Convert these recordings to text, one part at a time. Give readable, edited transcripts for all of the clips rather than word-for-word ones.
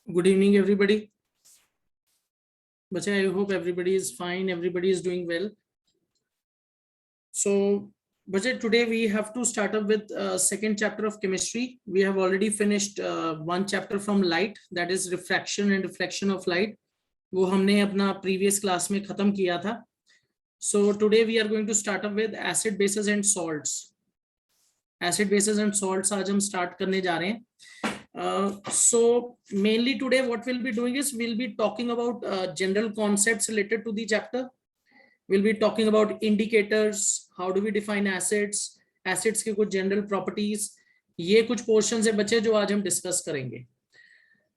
Good evening, everybody. But I hope everybody is fine. Everybody is doing well. So, Bajay, today we have to start up with second chapter of chemistry. We have already finished one chapter from light, that is refraction and reflection of light. वो हमने अपना previous class में खत्म किया था. So today we are going to start up with acid, bases and salts. Acid, bases and salts आज हम start करने जा रहे हैं. So mainly today what we'll be doing is we'll be talking about general concepts related to the chapter. We'll be talking about indicators, how do we define acids, acids के कुछ general properties. ये कुछ portions है बच्चे जो आज हम discuss करेंगे.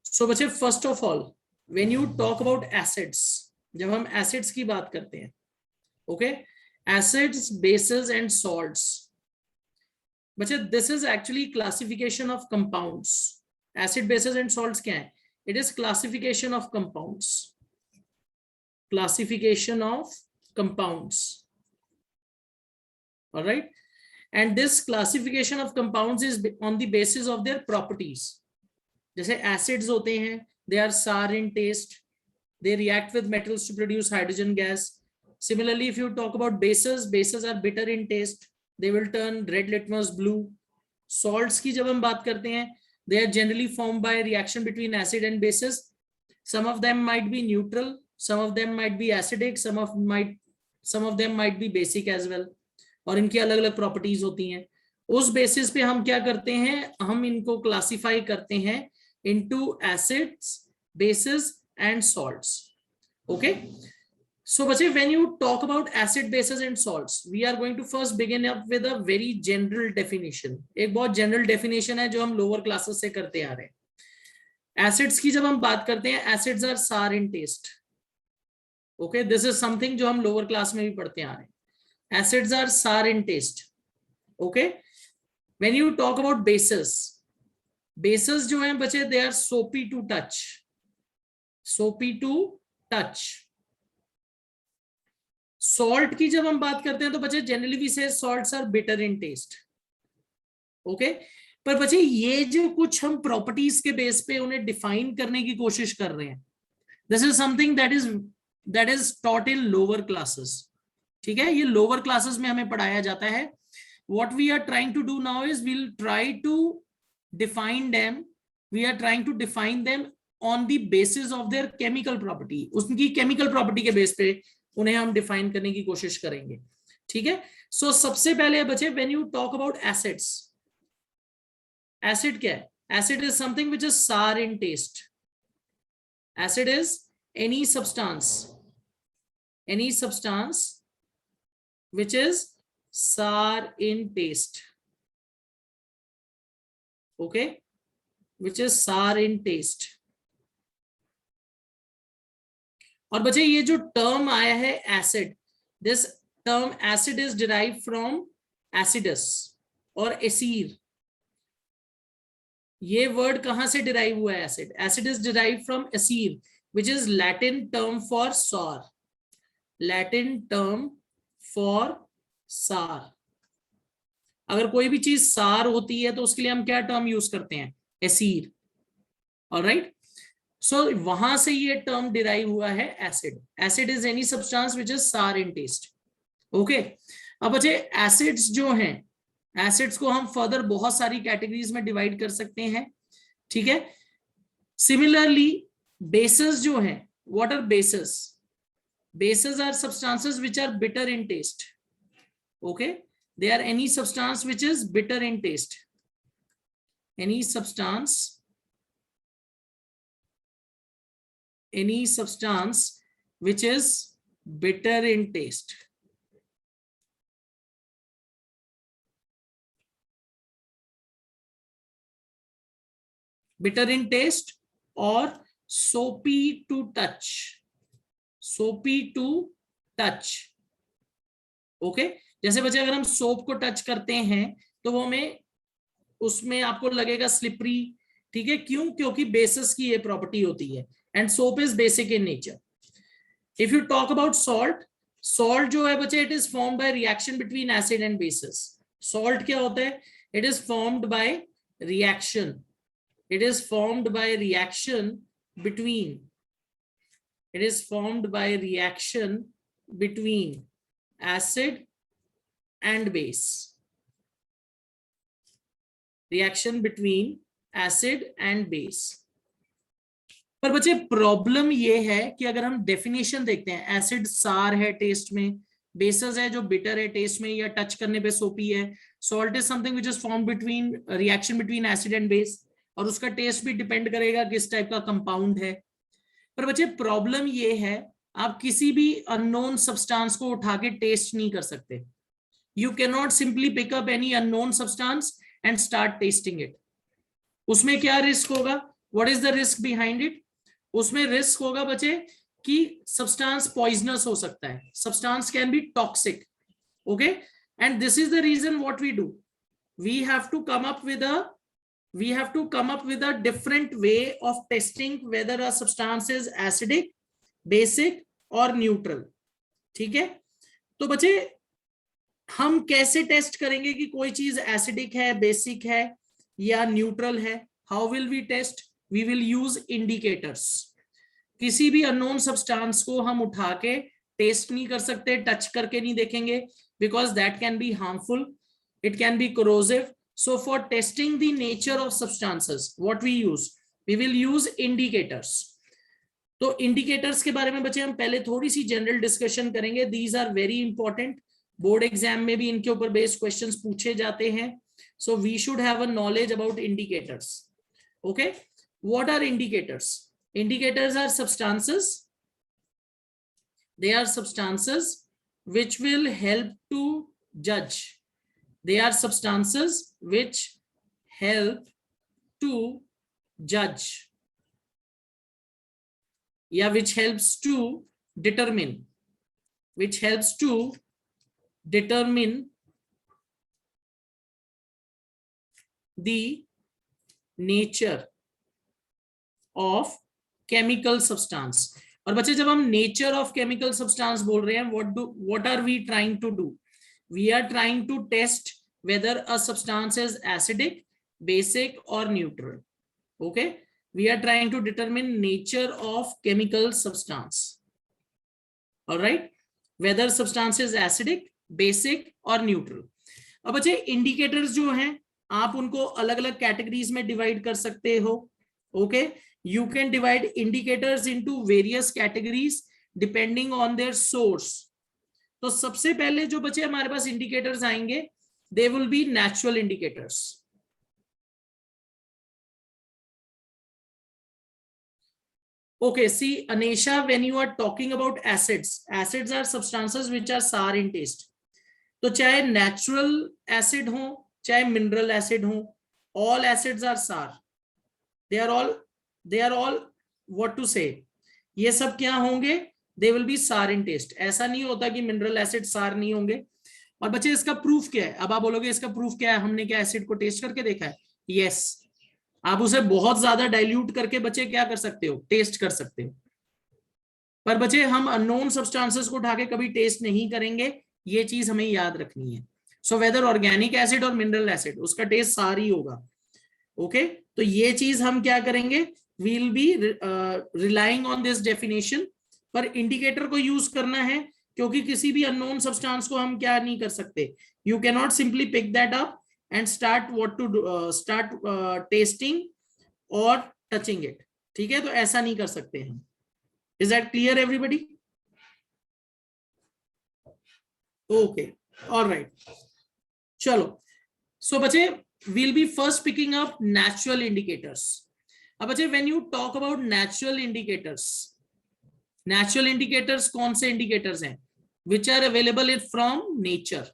So बच्चे first of all, when you talk about acids, जब हम acids की बात करते हैं, okay, acids, bases and salts. बच्चे this is actually classification of compounds. Acid, bases and salts क्या है? It is classification of compounds. Classification of compounds. All right. And this classification of compounds is on the basis of their properties. जैसे acids होते हैं, they are sour in taste. They react with metals to produce hydrogen gas. Similarly, if you talk about bases, bases are bitter in taste. They will turn red litmus blue. Salts की जब हम बात करते हैं, they are generally formed by a reaction between acid and bases. Some of them might be neutral, some of them might be acidic, some of them might be basic as well. और इनकी अलग अलग properties होती हैं. उस basis पे हम क्या करते हैं, हम इनको क्लासिफाई करते हैं into acids, basis and salts. Okay. So बच्चे, when you talk about acid, bases and salts, we are going to first begin up with a very general definition. एक बहुत general definition है जो हम lower classes से करते आ रहे हैं. Acids की जब हम बात करते हैं, acids are sour in taste. Okay, this is something जो हम lower class में भी पढ़ते आ रहे हैं. Acids are sour in taste. Okay. When you talk about bases, bases जो हैं बच्चे, they are soapy to touch. Soapy to touch. Salt की जब हम बात करते हैं तो बच्चे generally we say salts are bitter in taste. Okay. पर बच्चे ये जो कुछ हम प्रॉपर्टीज के बेस पे उन्हें डिफाइन करने की कोशिश कर रहे हैं, this is something that is taught in lower classes. ठीक है, ये लोअर क्लासेस में हमें पढ़ाया जाता है. What we are trying to do now is we'll try to define them. We are trying to define them on the basis of their chemical property. उनकी chemical property के बेस पे उन्हें हम डिफाइन करने की कोशिश करेंगे. ठीक है. सो सबसे पहले बच्चे, when you talk about acids, acid क्या है? Acid is something which is sour in taste. Acid is any substance which is sour in taste. Okay, which is sour in test. और बच्चे ये जो टर्म आया है acid, this term acid is derive from acidus और acer. ये word कहां से डिराइव हुआ है? Acid. Acid is derive from acer which is Latin term for sour. Latin term for sour. अगर कोई भी चीज सार होती है तो उसके लिए हम क्या टर्म यूज करते हैं? एसीर. ऑलराइट. सो वहां से ये टर्म डिराइव हुआ है acid. Acid is any substance which is sour in taste. Okay. अब बच्चे एसिड्स जो हैं, एसिड्स को हम फर्दर बहुत सारी कैटेगरीज में डिवाइड कर सकते हैं. ठीक है. सिमिलरली बेसेस जो हैं, what are bases? Bases are substances which are bitter in taste. Okay. They are any substance which is bitter in taste. Any substance which is bitter in taste. Bitter in taste or soapy to touch. Soapy to touch. Okay. जैसे बच्चे अगर हम soap को touch करते हैं तो वो हमें उसमें आपको लगेगा स्लिपरी. ठीक है. क्यों? क्योंकि बेसिस की ये प्रॉपर्टी होती है. And soap is basic in nature. If you talk about salt, salt जो है बच्चे, it is formed by reaction between acid and bases. Salt क्या होता है? It is formed by reaction. It is formed by reaction between, it is formed by reaction between acid and base. Reaction between acid and base. पर बच्चे problem ये है कि अगर हम डेफिनेशन देखते हैं, एसिड सार है टेस्ट में, बेसेस है जो बिटर है टेस्ट में या टच करने पे सोपी है, salt is something which is form between reaction between acid and base, और उसका टेस्ट भी डिपेंड करेगा किस टाइप का कंपाउंड है। पर बच्चे प्रॉब्लम ये है, आप किसी भी अननोन सब्सटेंस को उठा के टेस्ट नहीं कर सकते। You can not simply pick up any unknown substance and start testing it. उसमें क्या रिस्क होगा? What is the risk behind it? उसमें रिस्क होगा बच्चे कि सब्सटेंस पॉइजनस हो सकता है, substance can be toxic, okay, and this is the reason what we do, we have to come up with a different way of testing whether a substance is acidic, basic और neutral. ठीक है, तो बच्चे हम कैसे test करेंगे कि कोई चीज एसिडिक है, बेसिक है या न्यूट्रल है? How will we test? We will use indicators. किसी भी अननोन सब्सटेंस को हम उठा के टेस्ट नहीं कर सकते, टच करके नहीं देखेंगे, because that can be harmful, it can be corrosive. So for testing the nature of substances, what we use? We will use indicators. तो इंडिकेटर्स के बारे में बच्चे हम पहले थोड़ी सी जनरल डिस्कशन करेंगे। These are very important, board exam में भी इनके ऊपर बेस्ड क्वेश्चंस पूछे जाते हैं। So we should have a knowledge about indicators. Okay, what are indicators? Indicators are substances. They are substances which will help to judge. They are substances which help to judge. Yeah, which helps to determine. Which helps to determine the nature of chemical substance. और बच्चे जब हम nature of chemical substance बोल रहे हैं, what are we trying to do? We are trying to test whether a substance is acidic, basic और neutral. Okay, we are trying to determine nature of chemical substance. Alright, whether substance is acidic, basic और neutral. अब बच्चे indicators जो हैं आप उनको अलग अलग कैटेगरीज में डिवाइड कर सकते हो। Okay, you can divide indicators into various categories depending on their source. तो सबसे पहले जो बच्चे हमारे पास indicators आएंगे, they will be natural indicators. Okay, see Anisha, when you are talking about acids are substances which are sour in taste. तो चाहे natural acid हो चाहे mineral acid हो, all acids are sour. They are all what to say, ये सब क्या होंगे? they will be sour in taste. ऐसा नहीं होता कि मिनरल एसिड सार नहीं होंगे। और बच्चे इसका प्रूफ क्या है? अब आप बोलोगे इसका प्रूफ क्या है, हमने क्या एसिड को टेस्ट करके देखा है? यस, आप उसे बहुत ज्यादा डाइल्यूट करके बच्चे क्या कर सकते हो? टेस्ट कर सकते हो। पर बच्चे हम अननोन सब्सटेंसेस को उठा के कभी टेस्ट नहीं करेंगे, ये चीज हमें याद रखनी है। सो वेदर ऑर्गेनिक एसिड और मिनरल एसिड, उसका टेस्ट सार ही होगा। ओके, तो ये चीज हम क्या करेंगे? we'll be relying on this definition, पर इंडिकेटर को यूज करना है क्योंकि किसी भी अननोन सब्सटेंस को हम क्या नहीं कर सकते, you cannot simply pick that up and start tasting or touching it. ठीक है, तो ऐसा नहीं कर सकते हम। Is that clear everybody? Okay, all right, चलो। So बच्चे we'll be first picking up natural indicators. अब बच्चे when you talk about natural indicators कौन से indicators हैं? which are available from nature.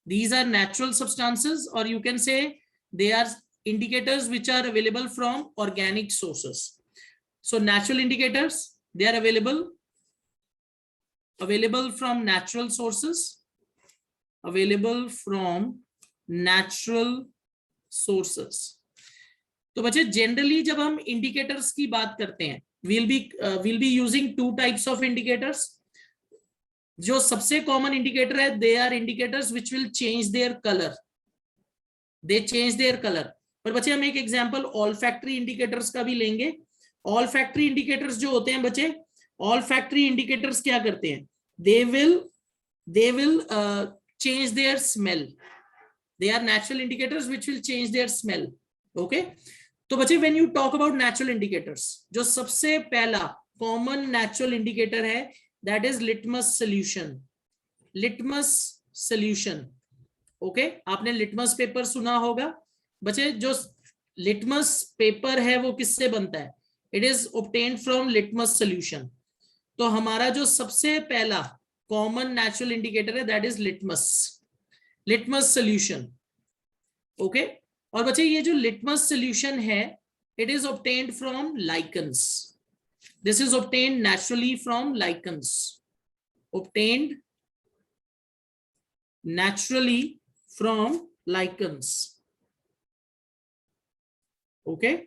These are natural substances, or you can say they are indicators which are available from organic sources. So natural indicators, they are available from natural sources, तो बच्चे generally जब हम indicators की बात करते हैं, we'll be using two types of indicators. जो सबसे कॉमन इंडिकेटर है, they are indicators which will change their color. They change their color. पर बच्चे हम एक एग्जांपल olfactory indicators का भी लेंगे। ऑल फैक्ट्री इंडिकेटर्स जो होते हैं बच्चे, ऑल फैक्ट्री इंडिकेटर्स क्या करते हैं, they will change their smell. They are natural indicators which will change their smell. Okay, तो बच्चे when you talk about natural indicators, जो सबसे पहला common natural indicator है, that is litmus solution. litmus solution. Okay, आपने litmus paper सुना होगा बच्चे. जो litmus paper है वो किससे बनता है, it is obtained from litmus solution. तो हमारा जो सबसे पहला कॉमन नेचुरल इंडिकेटर है that is litmus solution. Okay, और बच्चे ये जो लिटमस सोल्यूशन है it is obtained from lichens. This is obtained naturally from lichens. Obtained naturally from lichens. Okay,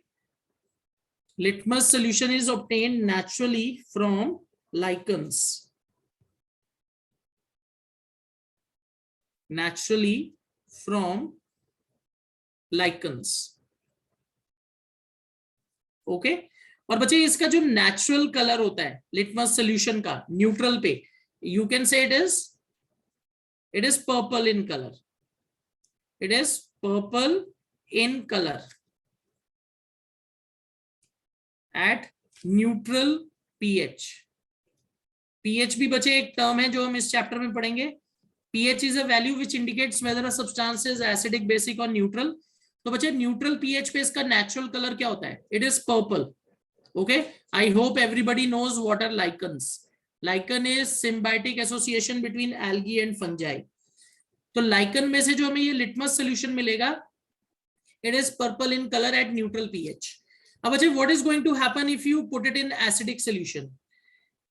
litmus solution is obtained naturally from lichens. Naturally from lichens. Okay, और बच्चे इसका जो natural colour होता है litmus solution का neutral पे, you can say it is purple in colour. It is purple in colour at neutral pH. pH भी बचे एक टर्म है जो हम इस चैप्टर में पढ़ेंगे. pH is a value which indicates whether a substance is acidic, basic or neutral. तो बचे न्यूट्रल pH पे इसका नेचुरल कलर क्या होता है, it is purple. Okay, I hope everybody knows what are lichens. lichen is symbiotic association between algae and fungi. तो lichen में से जो हमें ये litmus solution मिलेगा, it is purple in color at neutral pH. अब अच्छा, what is going to happen if you put it in acidic solution?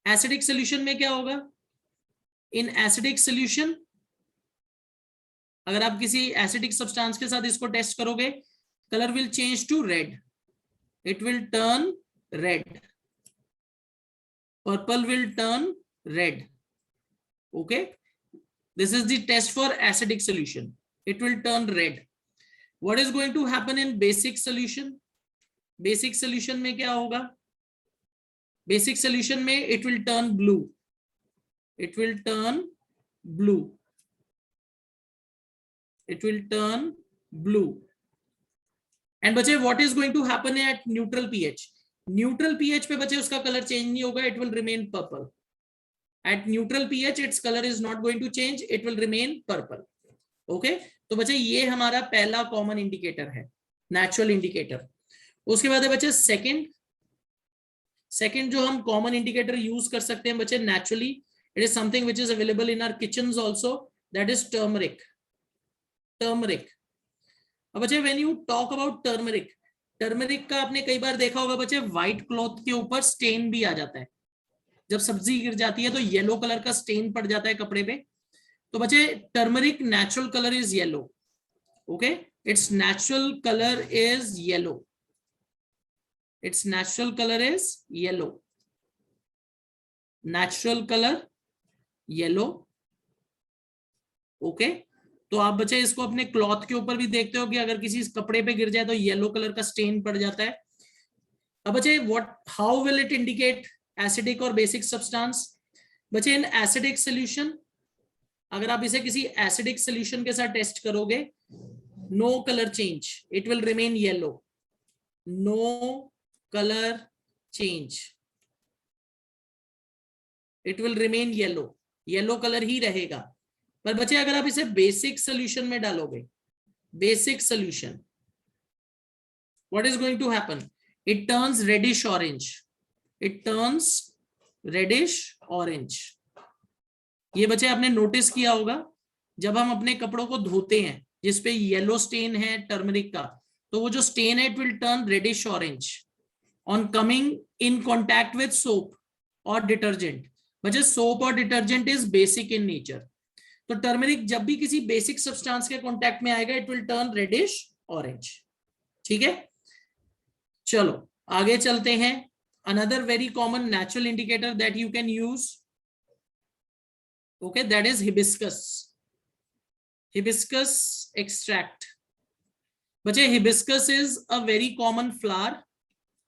Acidic solution में क्या होगा, in acidic solution अगर आप किसी acidic substance के साथ इसको टेस्ट करोगे, color will change to red. It will turn red. Purple will turn red. Okay, this is the test for acidic solution. It will turn red. What is going to happen in basic solution? Basic solution में क्या होगा, basic solution में it will turn blue. It will turn blue. It will turn blue. And बच्चे what is going to happen at neutral pH? Neutral pH पे बच्चे उसका colour change नहीं होगा, it will remain purple. At neutral pH its colour is not going to change, it will remain purple. Okay, तो बच्चे ये हमारा पहला कॉमन इंडिकेटर है, नेचुरल इंडिकेटर. उसके बाद है बच्चे सेकंड जो हम कॉमन इंडिकेटर यूज कर सकते हैं बच्चे naturally, it is something which is available in our kitchens also, that is turmeric. Turmeric. अब बच्चे when you talk about turmeric, turmeric का आपने कई बार देखा होगा बच्चे व्हाइट क्लॉथ के ऊपर स्टेन भी आ जाता है. जब सब्जी गिर जाती है तो येलो कलर का स्टेन पड़ जाता है कपड़े पे. तो बच्चे turmeric natural colour is yellow. Okay, it's natural colour is yellow. Its natural color is yellow. Natural color yellow. Okay, तो आप बच्चे इसको अपने क्लॉथ के ऊपर भी देखते हो कि अगर किसी कपड़े पे गिर जाए तो येलो कलर का स्टेन पड़ जाता है. अब बच्चे how will it indicate acidic और बेसिक सब्सटेंस? बच्चे इन एसिडिक सोल्यूशन, अगर आप इसे किसी एसिडिक सोल्यूशन के साथ टेस्ट करोगे, no colour change, it will remain yellow. नो color change, it will remain yellow. Yellow colour ही रहेगा. पर बच्चे अगर आप इसे बेसिक सोल्यूशन में डालोगे, basic solution, what is going to happen? It turns reddish orange. It turns reddish orange. ये बच्चे आपने नोटिस किया होगा जब हम अपने कपड़ों को धोते हैं जिसपे येलो स्टेन है टर्मरिक का, तो वो जो स्टेन है it will turn reddish orange on coming in contact with soap or detergent. बच्चे soap और detergent is basic in nature. तो टर्मरिक जब भी किसी बेसिक सब्सटेंस के कांटेक्ट में आएगा it will turn reddish orange. ठीक है, चलो आगे चलते हैं. Another very common natural indicator that you can use, okay, that is hibiscus. Hibiscus extract. बच्चे hibiscus is a very common flower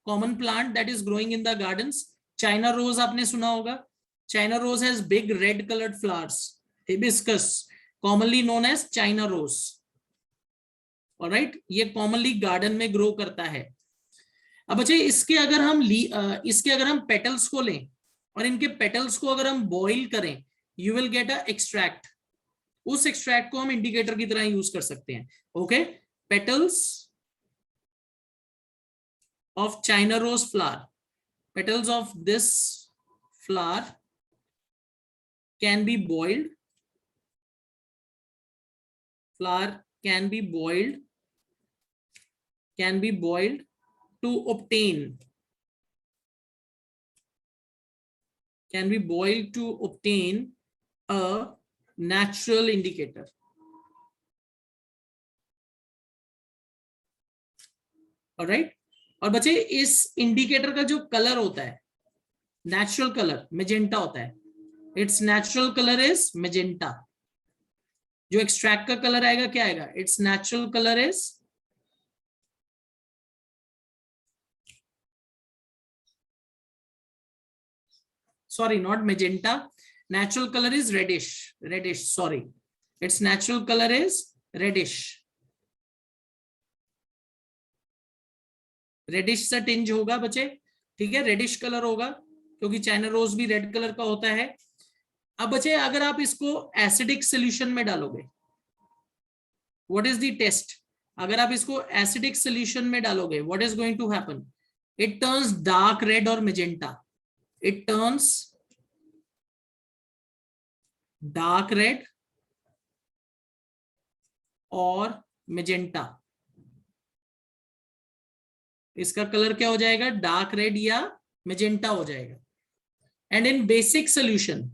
common plant that is growing in the gardens. China rose आपने सुना होगा. China rose has big red colored flowers. Hibiscus, commonly known as China rose. Alright, ये commonly garden में grow करता है. अब बच्चे इसके अगर हम petals को लें और इनके petals को अगर हम boil करें, you will get a extract. उस extract को हम indicator की तरह use कर सकते हैं. Okay, petals of China rose flower. Petals of this flower can be boiled. Flower can be boiled to obtain a natural indicator. All right, और बच्चे इस इंडिकेटर का जो कलर होता है, नेचुरल कलर मेजेंटा होता है. It's natural colour is magenta. जो एक्सट्रैक्ट का कलर आएगा क्या आएगा? It's natural colour is sorry, not magenta. Natural color is reddish. Sorry, its natural color is reddish. Reddish सा टिंज होगा बच्चे, ठीक है, रेडिश कलर होगा क्योंकि चाइना रोज भी रेड कलर का होता है. अब बच्चे अगर आप इसको एसिडिक सोल्यूशन में डालोगे, व्हाट इज द टेस्ट? अगर आप इसको एसिडिक सोल्यूशन में डालोगे, what is going to happen? It turns dark red और magenta. It turns dark red or magenta. इसका कलर क्या हो जाएगा? डार्क रेड या मेजेंटा हो जाएगा. एंड इन बेसिक सोल्यूशन,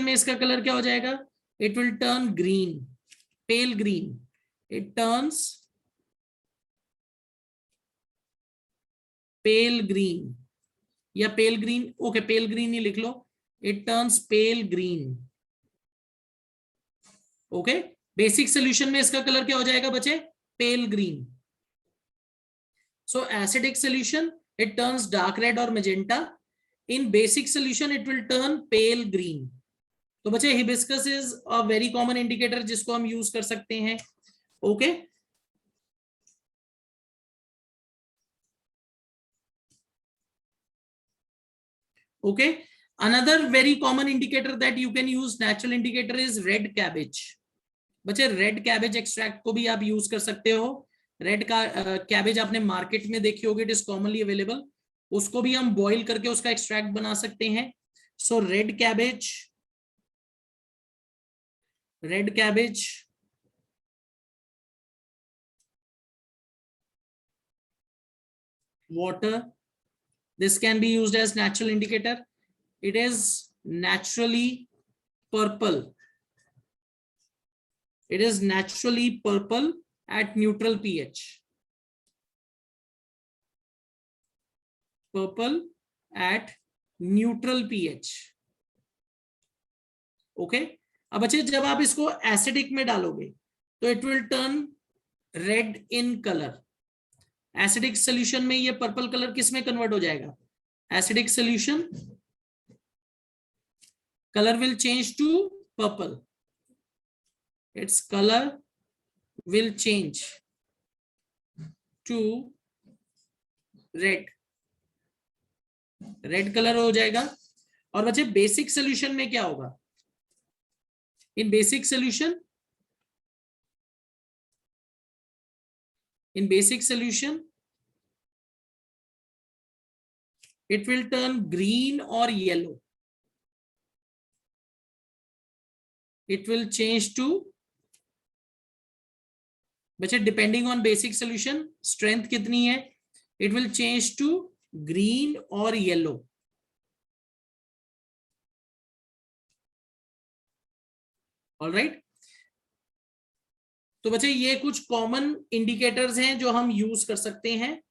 में इसका कलर क्या हो जाएगा? It will turn green, pale green. It turns pale green या pale green. Okay, pale green ही लिख लो. It turns pale green. Okay, basic solution में इसका कलर क्या हो जाएगा बच्चे? Pale green. So acidic solution it turns dark red और magenta. In basic solution it will turn pale green. तो बच्चे hibiscus is a very common indicator जिसको हम यूज कर सकते हैं. Okay, okay, another very common indicator that you can use, natural indicator, is red cabbage. बच्चे red cabbage extract को भी आप यूज कर सकते हो. रेड का कैबेज आपने मार्केट में देखी होगी, इट इज कॉमनली अवेलेबल. उसको भी हम बॉईल करके उसका एक्सट्रैक्ट बना सकते हैं. So red cabbage water, this can be used as natural indicator. It is naturally purple. It is naturally purple at neutral pH. Purple at neutral pH. Okay. अब बच्चे जब आप इसको एसिडिक में डालोगे तो it will turn red in colour. Acidic solution में ये पर्पल कलर किस में कन्वर्ट हो जाएगा? Acidic solution colour will change to purple. Its colour will change to red. Red colour हो जाएगा. और बच्चे बेसिक सोल्यूशन में क्या होगा? In basic solution it will turn green or yellow. It will change to, बच्चे depending on basic solution strength कितनी है, it will change to green or yellow. All right. तो बच्चे ये कुछ कॉमन इंडिकेटर्स हैं जो हम यूज कर सकते हैं,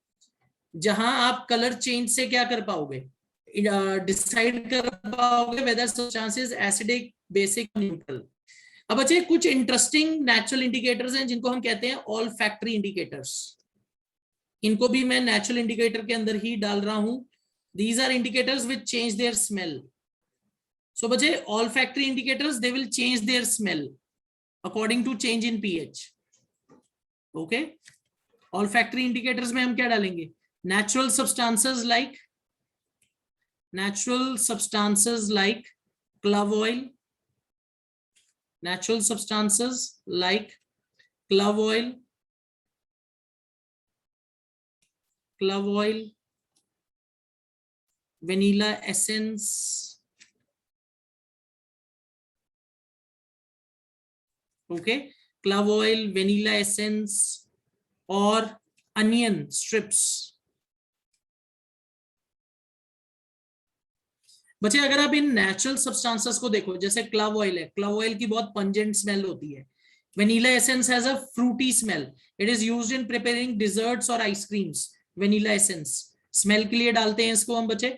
जहां आप कलर चेंज से क्या कर पाओगे? डिसाइड कर पाओगे whether substance is acidic, basic, neutral. अब बच्चे कुछ इंटरेस्टिंग नेचुरल इंडिकेटर्स हैं जिनको हम कहते हैं ऑल फैक्ट्री इंडिकेटर्स, इनको भी मैं नेचुरल इंडिकेटर के अंदर ही डाल रहा हूं. These are indicators which change their smell. So बच्चे olfactory indicators they will change their smell according to change in pH. Okay, olfactory indicators में हम क्या डालेंगे? Natural substances like clove oil, natural substances like clove oil, vanilla essence, okay, clove oil, vanilla essence और onion strips. बच्चे अगर आप in natural substances को देखो, जैसे क्लव ऑयल है, क्लव ऑयल की बहुत पंजेंट स्मेल होती है. Vanilla essence has a fruity smell, it is used in preparing desserts और आइसक्रीम्स. वेनिला एसेंस स्मेल के लिए डालते हैं इसको हम बच्चे.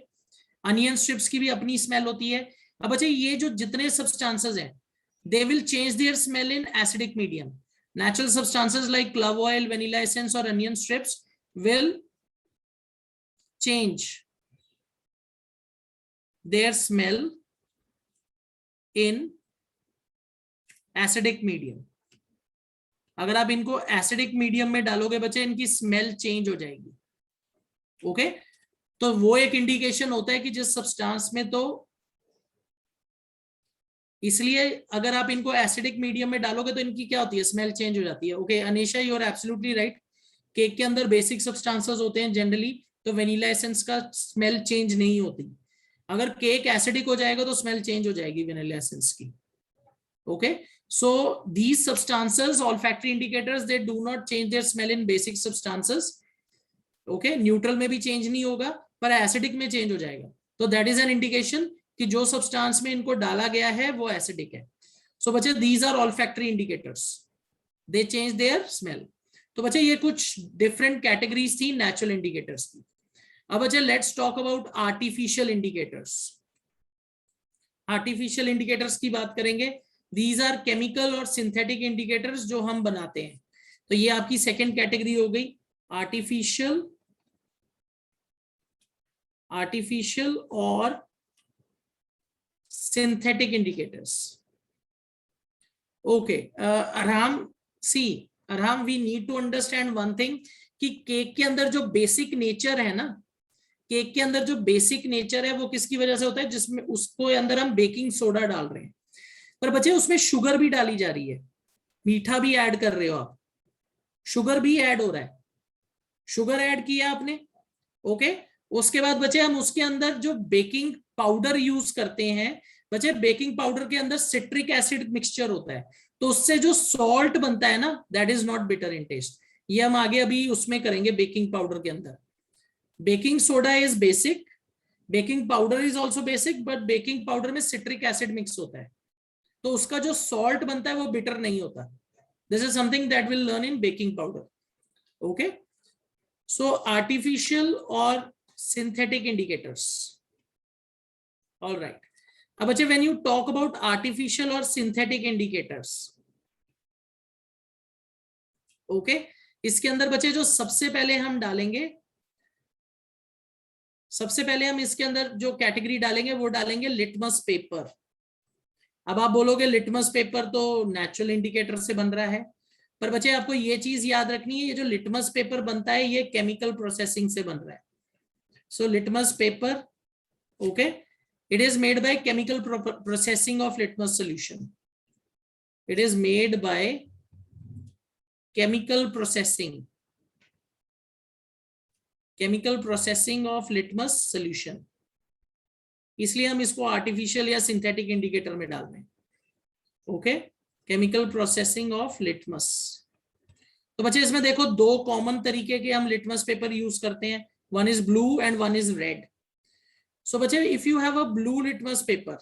अनियन स्ट्रिप्स की भी अपनी स्मेल होती है. अब बच्चे ये जो जितने सब्सटेंसेस हैं, they will change their smell in acidic medium. Natural substances like clove oil, vanilla essence और onion strips will change their smell in acidic medium. अगर आप इनको एसिडिक मीडियम में डालोगे बच्चे, इनकी स्मेल चेंज हो जाएगी. ओके, तो वो एक इंडिकेशन होता है कि जिस सब्सटेंस में, तो इसलिए अगर आप इनको एसिडिक मीडियम में डालोगे तो इनकी क्या होती है? स्मेल चेंज हो जाती है. Okay Anisha, you are absolutely right. Cake के अंदर बेसिक सब्सटेंसेस होते हैं जनरली, तो वेनिला एसेंस का स्मेल चेंज नहीं होती. अगर केक एसिडिक हो जाएगा तो स्मेल चेंज हो जाएगी वेनिला एसेंस की. Okay, so these substances, olfactory indicators, they do not change their smell in basic substances. Okay, neutral में भी चेंज नहीं होगा, पर एसिडिक में चेंज हो जाएगा. तो दैट इज एन इंडिकेशन कि जो सब्सटेंस में इनको डाला गया है वो एसिडिक है. सो बच्चे these are olfactory indicators, they change their smell. तो बच्चे ये कुछ डिफरेंट कैटेगरीज थी नेचुरल इंडिकेटर्स की. अब बच्चे let's talk about artificial indicators. Artificial indicators की बात करेंगे. दीज आर केमिकल और सिंथेटिक इंडिकेटर्स जो हम बनाते हैं. तो ये आपकी सेकेंड कैटेगरी हो गई, आर्टिफिशियल और synthetic indicators. Okay Arham, we need to understand one thing कि केक के अंदर जो बेसिक नेचर है ना, केक के अंदर जो बेसिक नेचर है वो किसकी वजह से होता है? जिसमें उसको अंदर हम बेकिंग सोडा डाल रहे हैं, पर बच्चे उसमें शुगर भी डाली जा रही है, मीठा भी ऐड कर रहे हो आप, शुगर भी ऐड हो रहा है, शुगर ऐड किया आपने. ओके, उसके बाद बच्चे हम उसके अंदर जो बेकिंग पाउडर यूज करते हैं, बच्चे बेकिंग पाउडर के अंदर सिट्रिक एसिड मिक्सचर होता है, तो उससे जो सॉल्ट बनता है ना, that is not bitter in taste. ये हम आगे अभी उसमें करेंगे बेकिंग पाउडर के अंदर. Baking soda is basic, baking powder is also basic, but baking powder में सिट्रिक एसिड मिक्स होता है, तो उसका जो सॉल्ट बनता है वो बिटर नहीं होता. This is something that will learn in baking powder. Okay, so artificial और सिंथेटिक इंडिकेटर्स. All right. अब बच्चे when you talk about artificial और सिंथेटिक इंडिकेटर्स, ओके, इसके अंदर बच्चे जो सबसे पहले हम डालेंगे, सबसे पहले हम इसके अंदर जो कैटेगरी डालेंगे वो डालेंगे लिटमस पेपर. अब आप बोलोगे लिटमस पेपर तो नेचुरल इंडिकेटर से बन रहा है, पर बच्चे आपको ये चीज याद रखनी है, ये जो लिटमस पेपर बनता है ये केमिकल प्रोसेसिंग से बन रहा है. So litmus paper, okay, it is made by chemical processing of litmus solution. It is made by chemical processing of litmus solution. इसलिए हम इसको आर्टिफिशियल या सिंथेटिक इंडिकेटर में डाल रहे हैं. Okay, chemical processing of litmus. तो बच्चे इसमें देखो दो कॉमन तरीके के हम लिटमस पेपर यूज करते हैं, one is blue and one is red. So बच्चे if you have a blue litmus paper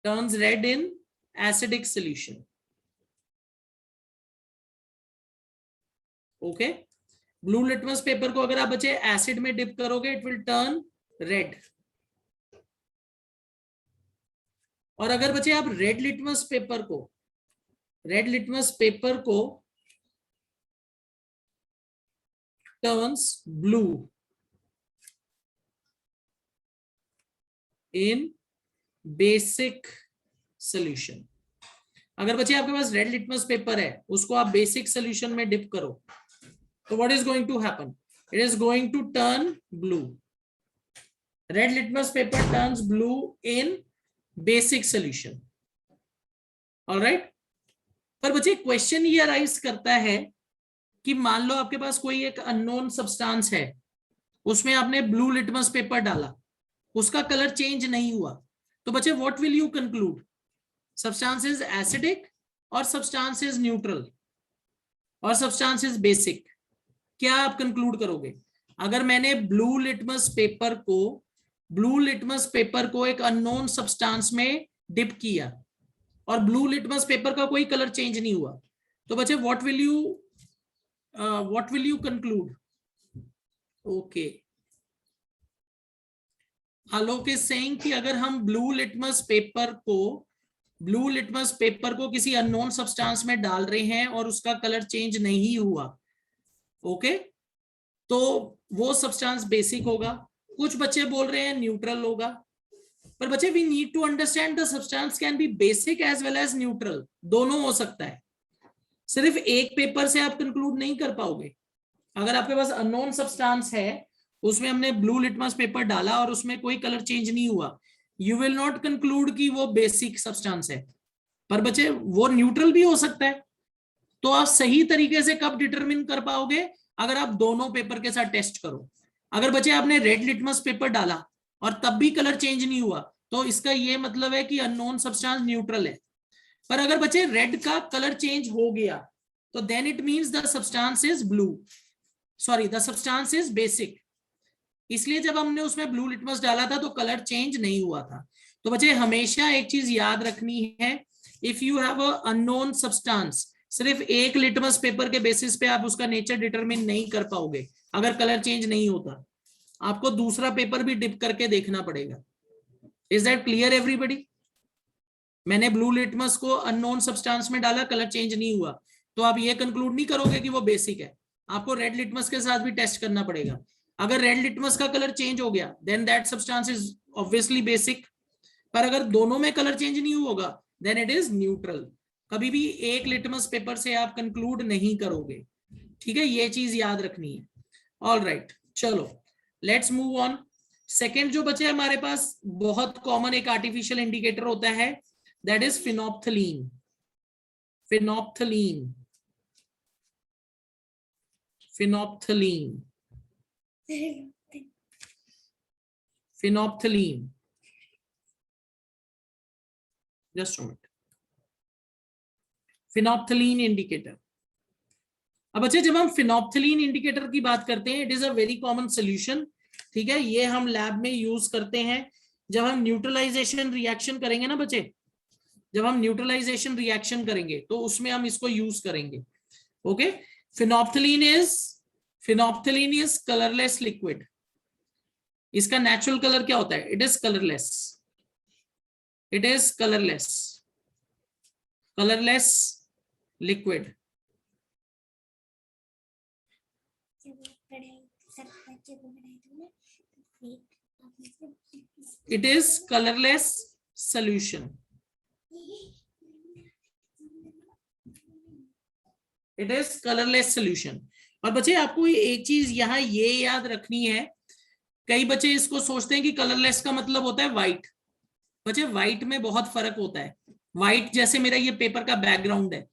turns red in acidic solution. Okay, blue litmus paper को अगर आप बच्चे एसिड में डिप करोगे इट विल टर्न रेड, और अगर बच्चे आप रेड लिटमस पेपर को turns blue in basic solution. अगर बच्चे आपके पास रेड लिटमस पेपर है, उसको आप बेसिक सॉल्यूशन में डिप करो, तो what is going to happen? It is going to turn blue. Red litmus paper turns blue in basic solution. Alright, पर बच्चे क्वेश्चन ये अराइज करता है कि मान लो आपके पास कोई एक अननोन सब्सटेंस है, उसमें आपने ब्लू लिटमस पेपर डाला, उसका कलर चेंज नहीं हुआ, तो बच्चे what will you conclude? Substance is acidic और सब्सटेंस इज न्यूट्रल और सब्सटेंस इज बेसिक। क्या आप कंक्लूड करोगे? अगर मैंने ब्लू लिटमस पेपर को एक अननोन सब्सटेंस में डिप किया और ब्लू लिटमस पेपर का कोई कलर चेंज नहीं हुआ, तो बच्चे what will you conclude? Okay, Alok is saying कि अगर हम ब्लू लिटमस पेपर को किसी अननोन सब्सटेंस में डाल रहे हैं और उसका कलर चेंज नहीं हुआ, ओके, तो वो सब्सटेंस बेसिक होगा। कुछ बच्चे बोल रहे हैं न्यूट्रल होगा, पर बच्चे we need to understand the substance can be basic as well as neutral, दोनों हो सकता है। सिर्फ एक पेपर से आप कंक्लूड नहीं कर पाओगे। अगर आपके पास अननोन सब्सटेंस है, उसमें हमने ब्लू लिटमस पेपर डाला और उसमें कोई कलर चेंज नहीं हुआ, यू विल नॉट कंक्लूड कि वो बेसिक सब्सटेंस है। पर बच्चे वो न्यूट्रल भी हो सकता है। तो आप सही तरीके से कब डिटरमिन कर पाओगे? अगर आप दोनों पेपर के साथ टेस्ट करो। अगर बच्चे आपने रेड लिटमस पेपर डाला और तब भी कलर चेंज नहीं हुआ, तो इसका ये मतलब है कि अननोन सब्सटेंस न्यूट्रल है। पर अगर बच्चे रेड का कलर चेंज हो गया, तो then it means the substance is the substance is basic. इसलिए जब हमने उसमें ब्लू लिटमस डाला था तो कलर चेंज नहीं हुआ था। तो बच्चे हमेशा एक चीज याद रखनी है, if you have a unknown substance, सिर्फ एक लिटमस पेपर के बेसिस पे आप उसका नेचर डिटरमिन नहीं कर पाओगे। अगर कलर चेंज नहीं होता, आपको दूसरा पेपर भी डिप करके देखना पड़ेगा। Is that clear everybody? मैंने ब्लू लिटमस को अननोन सब्सटेंस में डाला, कलर चेंज नहीं हुआ, तो आप ये कंक्लूड नहीं करोगे कि वो बेसिक है। आपको रेड लिटमस के साथ भी टेस्ट करना पड़ेगा। अगर रेड लिटमस का कलर चेंज हो गया, then that substance is obviously basic. पर अगर दोनों में कलर चेंज नहीं होगा, देन इट इज न्यूट्रल। कभी भी एक लिटमस पेपर से आप कंक्लूड नहीं करोगे। ठीक है, ये चीज याद रखनी है। ऑल राइट, चलो लेट्स मूव ऑन। सेकेंड जो बचे हमारे पास, बहुत कॉमन एक आर्टिफिशियल इंडिकेटर होता है, that is phenolphthalein. Phenolphthalein just a minute. Phenolphthalein indicator. अब अच्छा, जब हम phenolphthalein इंडिकेटर की बात करते हैं, it is a very common solution. ठीक है, ये हम लैब में यूज करते हैं जब हम न्यूट्रलाइजेशन रिएक्शन करेंगे ना बच्चे, जब हम न्यूट्रलाइजेशन रिएक्शन करेंगे तो उसमें हम इसको यूज करेंगे। Okay, phenolphthalein is colourless liquid. इसका नेचुरल कलर क्या होता है? It is colourless liquid. It is colourless solution. It is colourless solution. और बच्चे आपको एक चीज यहाँ ये याद रखनी है, कई बच्चे इसको सोचते हैं कि कलरलेस का मतलब होता है व्हाइट। बच्चे व्हाइट में बहुत फर्क होता है। व्हाइट जैसे मेरा ये पेपर का बैकग्राउंड है,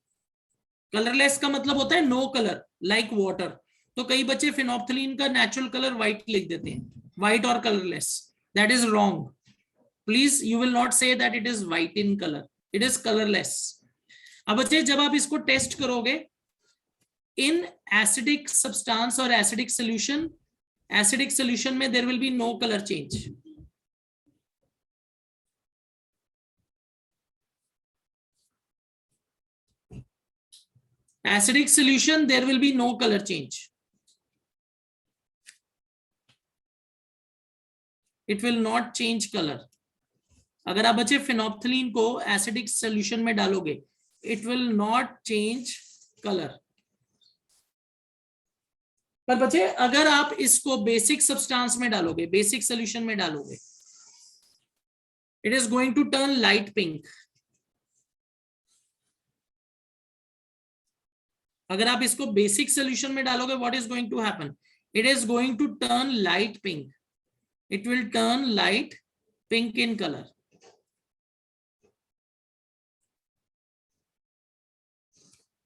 कलरलेस का मतलब होता है नो कलर, लाइक वाटर। तो कई बच्चे फिनोप्थलीन का नेचुरल कलर व्हाइट लिख देते हैं, व्हाइट और colourless. That is wrong. Please, you will not say that it is white in colour, it is colourless. अब बच्चे जब आप इसको टेस्ट करोगे in acidic substance or acidic solution में there will be no color change. Acidic solution there will be no color change. It will not change colour. अगर आप बच्चे फिनोप्थलीन को एसिडिक सोल्यूशन में डालोगे, it will not change colour. पर बच्चे अगर आप इसको बेसिक सब्सटेंस में डालोगे, बेसिक सोल्यूशन में डालोगे, it is going to turn light pink. अगर आप इसको बेसिक सोल्यूशन में डालोगे, what is going to happen? It is going to turn light pink. It will turn light pink in colour.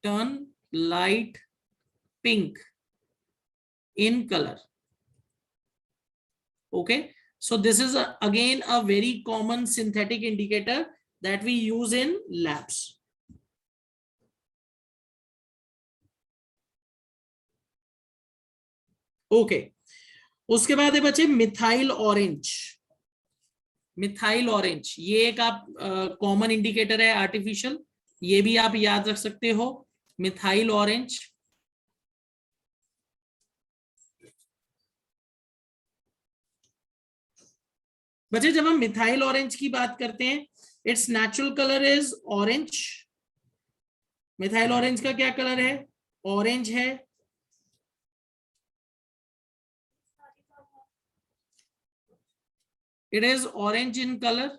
Turn light pink in color. Okay, so this is again a very common synthetic indicator that we use in labs. Okay, उसके बाद है बच्चे methyl orange. Methyl orange ये एक आप common indicator है artificial, ये भी आप याद रख सकते हो, मिथाइल ऑरेंज। बच्चे जब हम मिथाइल ऑरेंज की बात करते हैं, it's natural colour is orange. Methyl orange का क्या कलर है? ऑरेंज है। It is orange in colour.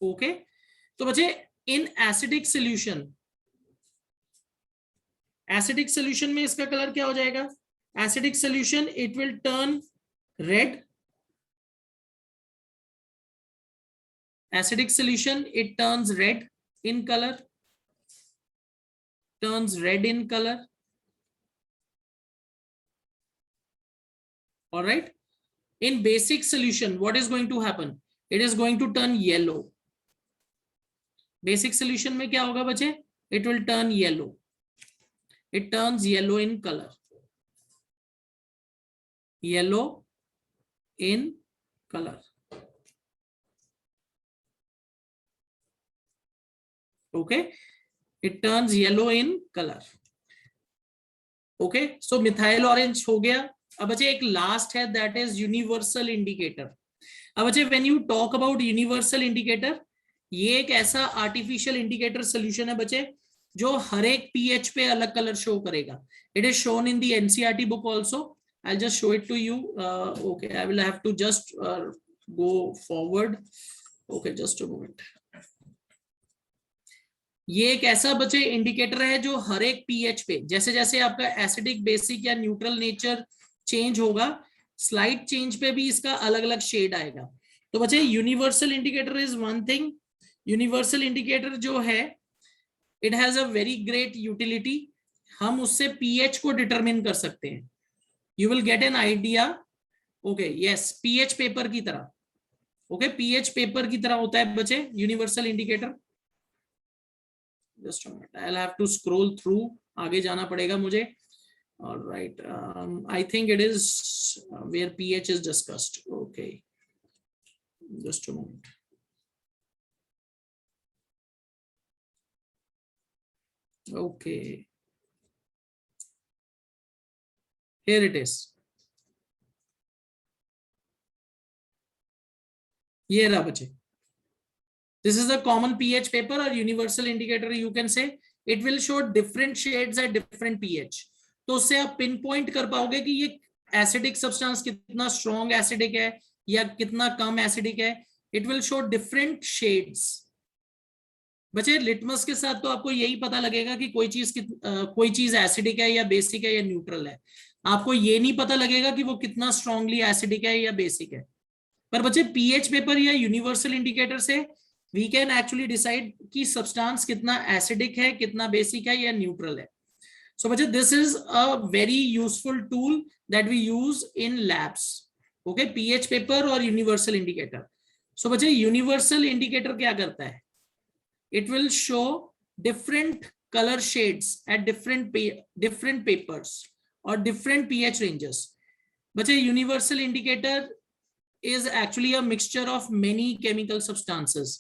Okay, तो बच्चे in acidic solution, acidic solution में इसका कलर क्या हो जाएगा? Acidic solution it will turn red. Acidic solution it turns red in colour, turns red in colour. All right, in basic solution what is going to happen? It is going to turn yellow. Basic solution में क्या होगा बच्चे? It will turn yellow. It turns yellow in color. Yellow in color. Okay, it turns yellow in color. Okay, so methyl orange हो गया। अब बच्चे एक last है, दैट इज यूनिवर्सल इंडिकेटर। अब बच्चे when you talk about universal indicator, ये एक ऐसा आर्टिफिशियल इंडिकेटर सोल्यूशन है बच्चे जो हर एक पीएच पे अलग कलर शो करेगा। It is shown in the NCERT book also. I just show it to you. Okay, I will have to just go forward. Okay, just a moment. ये एक ऐसा बच्चे इंडिकेटर है जो हर एक पीएच पे, जैसे जैसे आपका एसिडिक, बेसिक या न्यूट्रल नेचर चेंज होगा, स्लाइड चेंज पे भी इसका अलग अलग शेड आएगा। तो बच्चे universal indicator is one thing. Universal indicator जो है, it has a very great utility. हम उससे पीएच को डिटरमिन कर सकते हैं। You will get an idea. Okay, yes, pH paper की तरह। ओके, पीएच पेपर की तरह होता है बच्चे universal indicator. Just a minute, I will have to scroll through, आगे जाना पड़ेगा मुझे। All right, I think it is where pH is discussed. Okay, just a moment. Okay, here it is. ये रहा बच्चे। This is a common pH paper or universal indicator. You can say it will show different shades at different pH. तो उससे आप pin point कर पाओगे कि ये एसिडिक सब्सटेंस कितना स्ट्रॉन्ग एसिडिक है या कितना कम एसिडिक है। It will show different shades. बच्चे लिटमस के साथ तो आपको यही पता लगेगा कि कोई चीज एसिडिक है या बेसिक है या न्यूट्रल है। आपको ये नहीं पता लगेगा कि वो कितना स्ट्रांगली एसिडिक है या बेसिक है। पर बच्चे पीएच पेपर या यूनिवर्सल इंडिकेटर से वी कैन एक्चुअली डिसाइड कि सब्सटेंस कितना एसिडिक है, कितना बेसिक है या न्यूट्रल है। So, this is a very useful tool that we use in labs. Okay, pH paper or universal indicator. So, बच्चे universal indicator क्या करता है? It will show different color shades at different papers or different pH ranges. बच्चे universal indicator is actually a mixture of many chemical substances.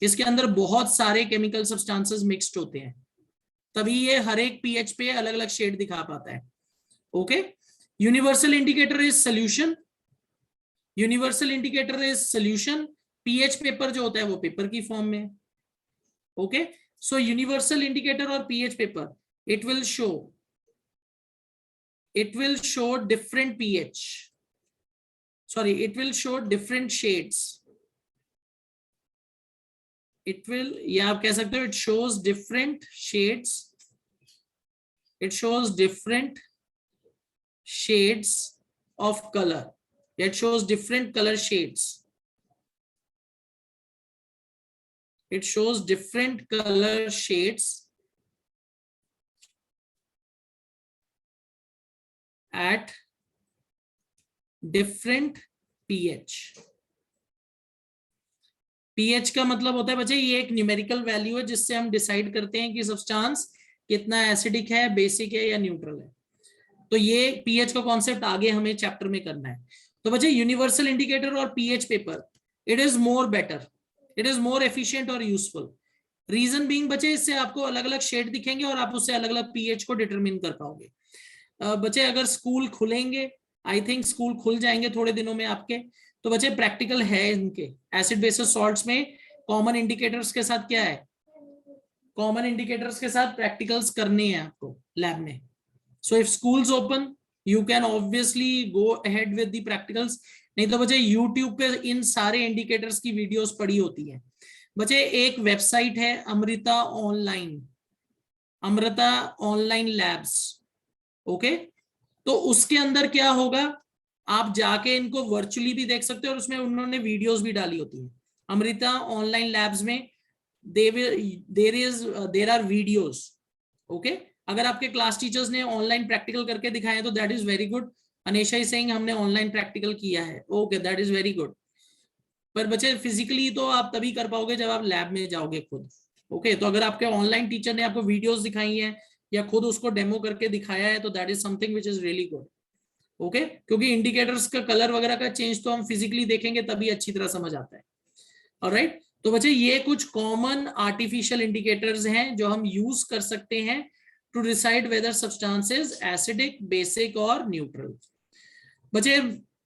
इसके अंदर बहुत सारे chemical substances mixed होते हैं। तभी ये हर एक पीएच पे अलग अलग शेड दिखा पाता है। Okay, universal indicator is solution, universal indicator is solution. PH paper जो होता है वो पेपर की फॉर्म में। ओके, सो यूनिवर्सल इंडिकेटर और pH paper, it will show different pH, sorry, it will show different shades, it will, या आप कह सकते हो it shows different shades, it shows different shades of color, it shows different color shades, it shows different color shades at different pH। pH का मतलब होता है बच्चे ये एक न्यूमेरिकल वैल्यू है जिससे हम डिसाइड करते हैं कि सब्सटेंस कितना एसिडिक है, बेसिक है या न्यूट्रल है। तो ये pH का कॉन्सेप्ट आगे हमें चैप्टर में करना है। तो बच्चे यूनिवर्सल इंडिकेटर और pH paper, it is more better, it is more efficient और यूजफुल। रीजन बीइंग बच्चे इससे आपको अलग अलग शेड दिखेंगे और आप उससे अलग अलग pH को डिटरमिन कर पाओगे। बच्चे अगर स्कूल खुलेंगे, आई थिंक स्कूल खुल जाएंगे थोड़े दिनों में आपके, तो बच्चे प्रैक्टिकल है इनके एसिड बेसिस सॉल्ट्स में कॉमन इंडिकेटर्स के साथ क्या है, कॉमन इंडिकेटर्स के साथ प्रैक्टिकल्स करने हैं आपको लैब में। So if schools open you can obviously go ahead with the practicals, नहीं तो बच्चे यूट्यूब पे इन सारे इंडिकेटर्स की वीडियोस पड़ी होती है। बच्चे एक वेबसाइट है अमृता ऑनलाइन लैब्स। ओके, तो उसके अंदर क्या होगा, आप जाके इनको वर्चुअली भी देख सकते हो और उसमें उन्होंने वीडियोस भी डाली होती है। अमृता ऑनलाइन लैब्स में देर आर वीडियोस। ओके, अगर आपके क्लास टीचर्स ने ऑनलाइन प्रैक्टिकल करके दिखाए तो that is very good. Anesha is saying हमने ऑनलाइन प्रैक्टिकल किया है, okay that is very good. पर बच्चे फिजिकली तो आप तभी कर पाओगे जब आप लैब में जाओगे खुद। ओके, तो अगर आपके ऑनलाइन टीचर ने आपको वीडियोस दिखाई हैं या खुद उसको डेमो करके दिखाया है तो that is something which is really good. Okay, क्योंकि इंडिकेटर्स का कलर वगैरह का चेंज तो हम फिजिकली देखेंगे तभी अच्छी तरह समझ आता है। ऑलराइट, तो बच्चे ये कुछ कॉमन आर्टिफिशियल इंडिकेटर्स हैं जो हम यूज कर सकते हैं to decide whether substance is acidic, basic और न्यूट्रल। बच्चे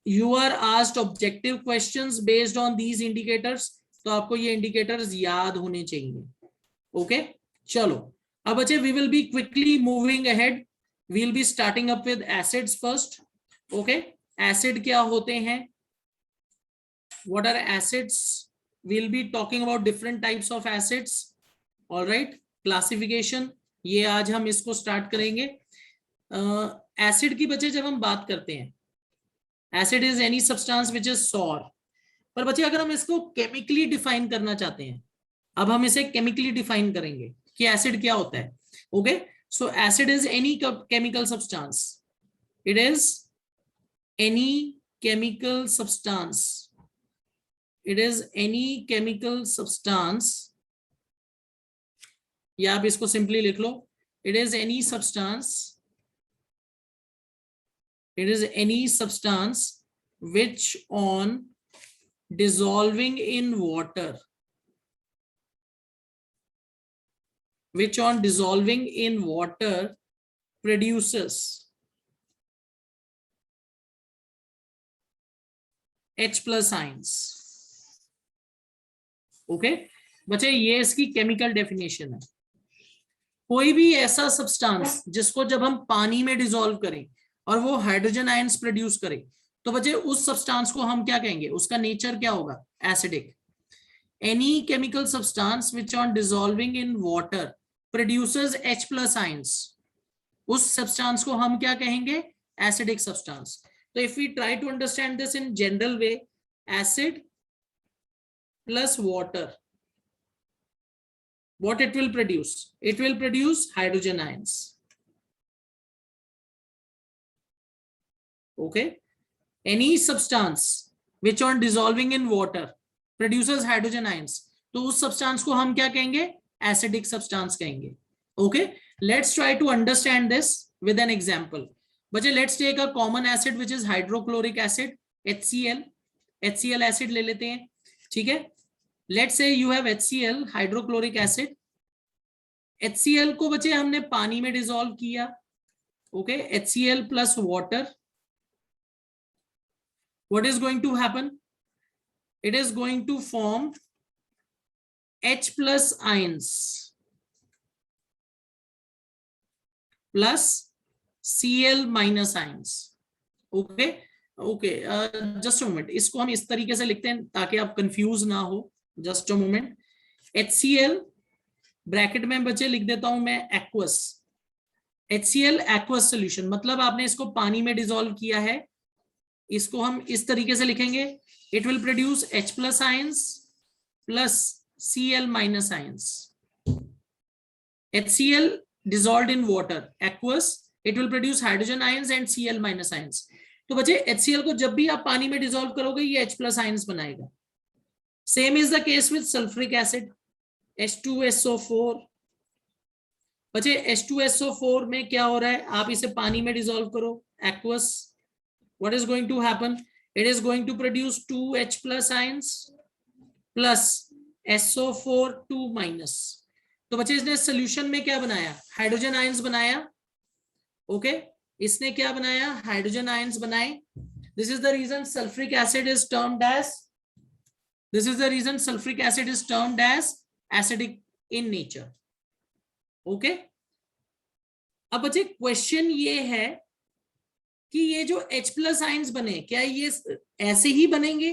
you are asked objective questions based on these indicators, तो आपको ये इंडिकेटर्स याद होने चाहिए। ओके, चलो अब बच्चे we will be quickly moving ahead, we will be starting up with acids first. Okay, acid क्या होते हैं, what are acids, we will be talking about different types of acids. Alright, classification, ये आज हम इसको स्टार्ट करेंगे। Acid की बच्चे जब हम बात करते हैं, acid is any substance which is sour. पर बच्चे अगर हम इसको केमिकली डिफाइन करना चाहते हैं, अब हम इसे केमिकली डिफाइन करेंगे कि एसिड क्या होता है। Okay, so acid is any chemical substance, it is any chemical substance, it is any chemical substance, या आप इसको सिंपली लिख लो, it is any substance, it is any substance which on dissolving in water, which on dissolving in water produces H plus ions. Okay बच्चे, ये इसकी chemical definition है। कोई भी ऐसा सब्सटेंस जिसको जब हम पानी में डिसॉल्व करें और वो हाइड्रोजन आयंस प्रोड्यूस करे, तो बच्चे उस सब्सटेंस को हम क्या कहेंगे, उसका नेचर क्या होगा, acidic. Any chemical substance which on dissolving in water produces H plus ions, उस सब्सटेंस को हम क्या कहेंगे, acidic substance. So if we try to understand this in general way, acid plus water, what it will produce? It will produce hydrogen ions. Okay, any substance which on dissolving in water produces hydrogen ions, तो उस substance को हम क्या कहेंगे, acidic substance कहेंगे। Okay, let's try to understand this with an example. बच्चे let's take a common acid which is hydrochloric acid, HCl acid ले लेते हैं। ठीक है, let's say you have HCl hydrochloric acid, HCl को बच्चे हमने पानी में डिसॉल्व किया, okay, HCl plus water, what is going to happen? It is going to form H plus ions plus Cl minus ions. Okay okay, just a moment, इसको हम इस तरीके से लिखते हैं ताकि आप कंफ्यूज ना हो. Just a moment. HCl bracket में बच्चे लिख देता हूं मैं एक्वस. HCl एक्वस सोल्यूशन, मतलब आपने इसको पानी में डिसॉल्व किया है. इसको हम इस तरीके से लिखेंगे, it will produce H plus ions plus Cl minus ions. HCl dissolved in water aqueous, it will produce hydrogen ions and Cl minus ions. तो बच्चे HCl को जब भी आप पानी में डिसॉल्व करोगे ये H प्लस आयंस बनाएगा. Same is the case with sulphuric acid H2SO4. बच्चे H2SO4 में क्या हो रहा है, आप इसे पानी में डिसॉल्व करो aqueous, what is going to happen? It is going to produce 2 H plus ions plus SO4 2 minus. तो बच्चे इसने सोल्यूशन में क्या बनाया, हाइड्रोजन आयंस बनाया. ओके, इसने क्या बनाया, हाइड्रोजन आयंस बनाए. This is the reason sulphuric acid is termed as, this is the reason sulphuric acid is termed as acidic in nature. Okay, अब बच्चे क्वेश्चन ये है कि ये जो H प्लस आयंस बने क्या ये ऐसे ही बनेंगे,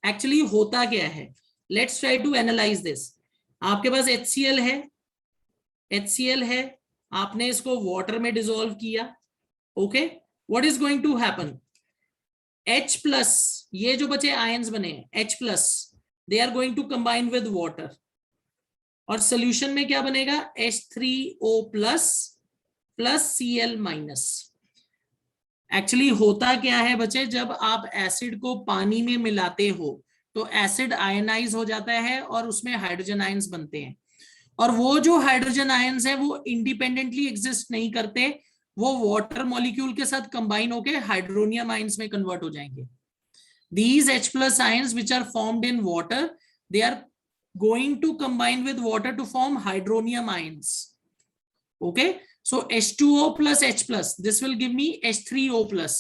एक्चुअली होता क्या है. Let's try to analyse this. आपके पास HCl है, HCl है, आपने इसको वाटर में डिसॉल्व किया. Okay, what is going to happen, H plus, ये जो बचे आयंस बने H plus, they are going to combine with water, और सोल्यूशन में क्या बनेगा, H3O plus plus Cl minus. Actually होता क्या है बच्चे, जब आप एसिड को पानी में मिलाते हो तो एसिड आयनाइज हो जाता है और उसमें हाइड्रोजन आयंस बनते हैं, और वो जो हाइड्रोजन आयंस है वो इंडिपेंडेंटली एग्जिस्ट नहीं करते, वो वाटर मॉलिक्यूल के साथ कंबाइन होकर हाइड्रोनियम आयंस में कन्वर्ट हो जाएंगे. These H plus ions which are formed in water, they are going to combine with water to form hydronium ions. Okay, so H2O plus H plus, this will give me H3O plus.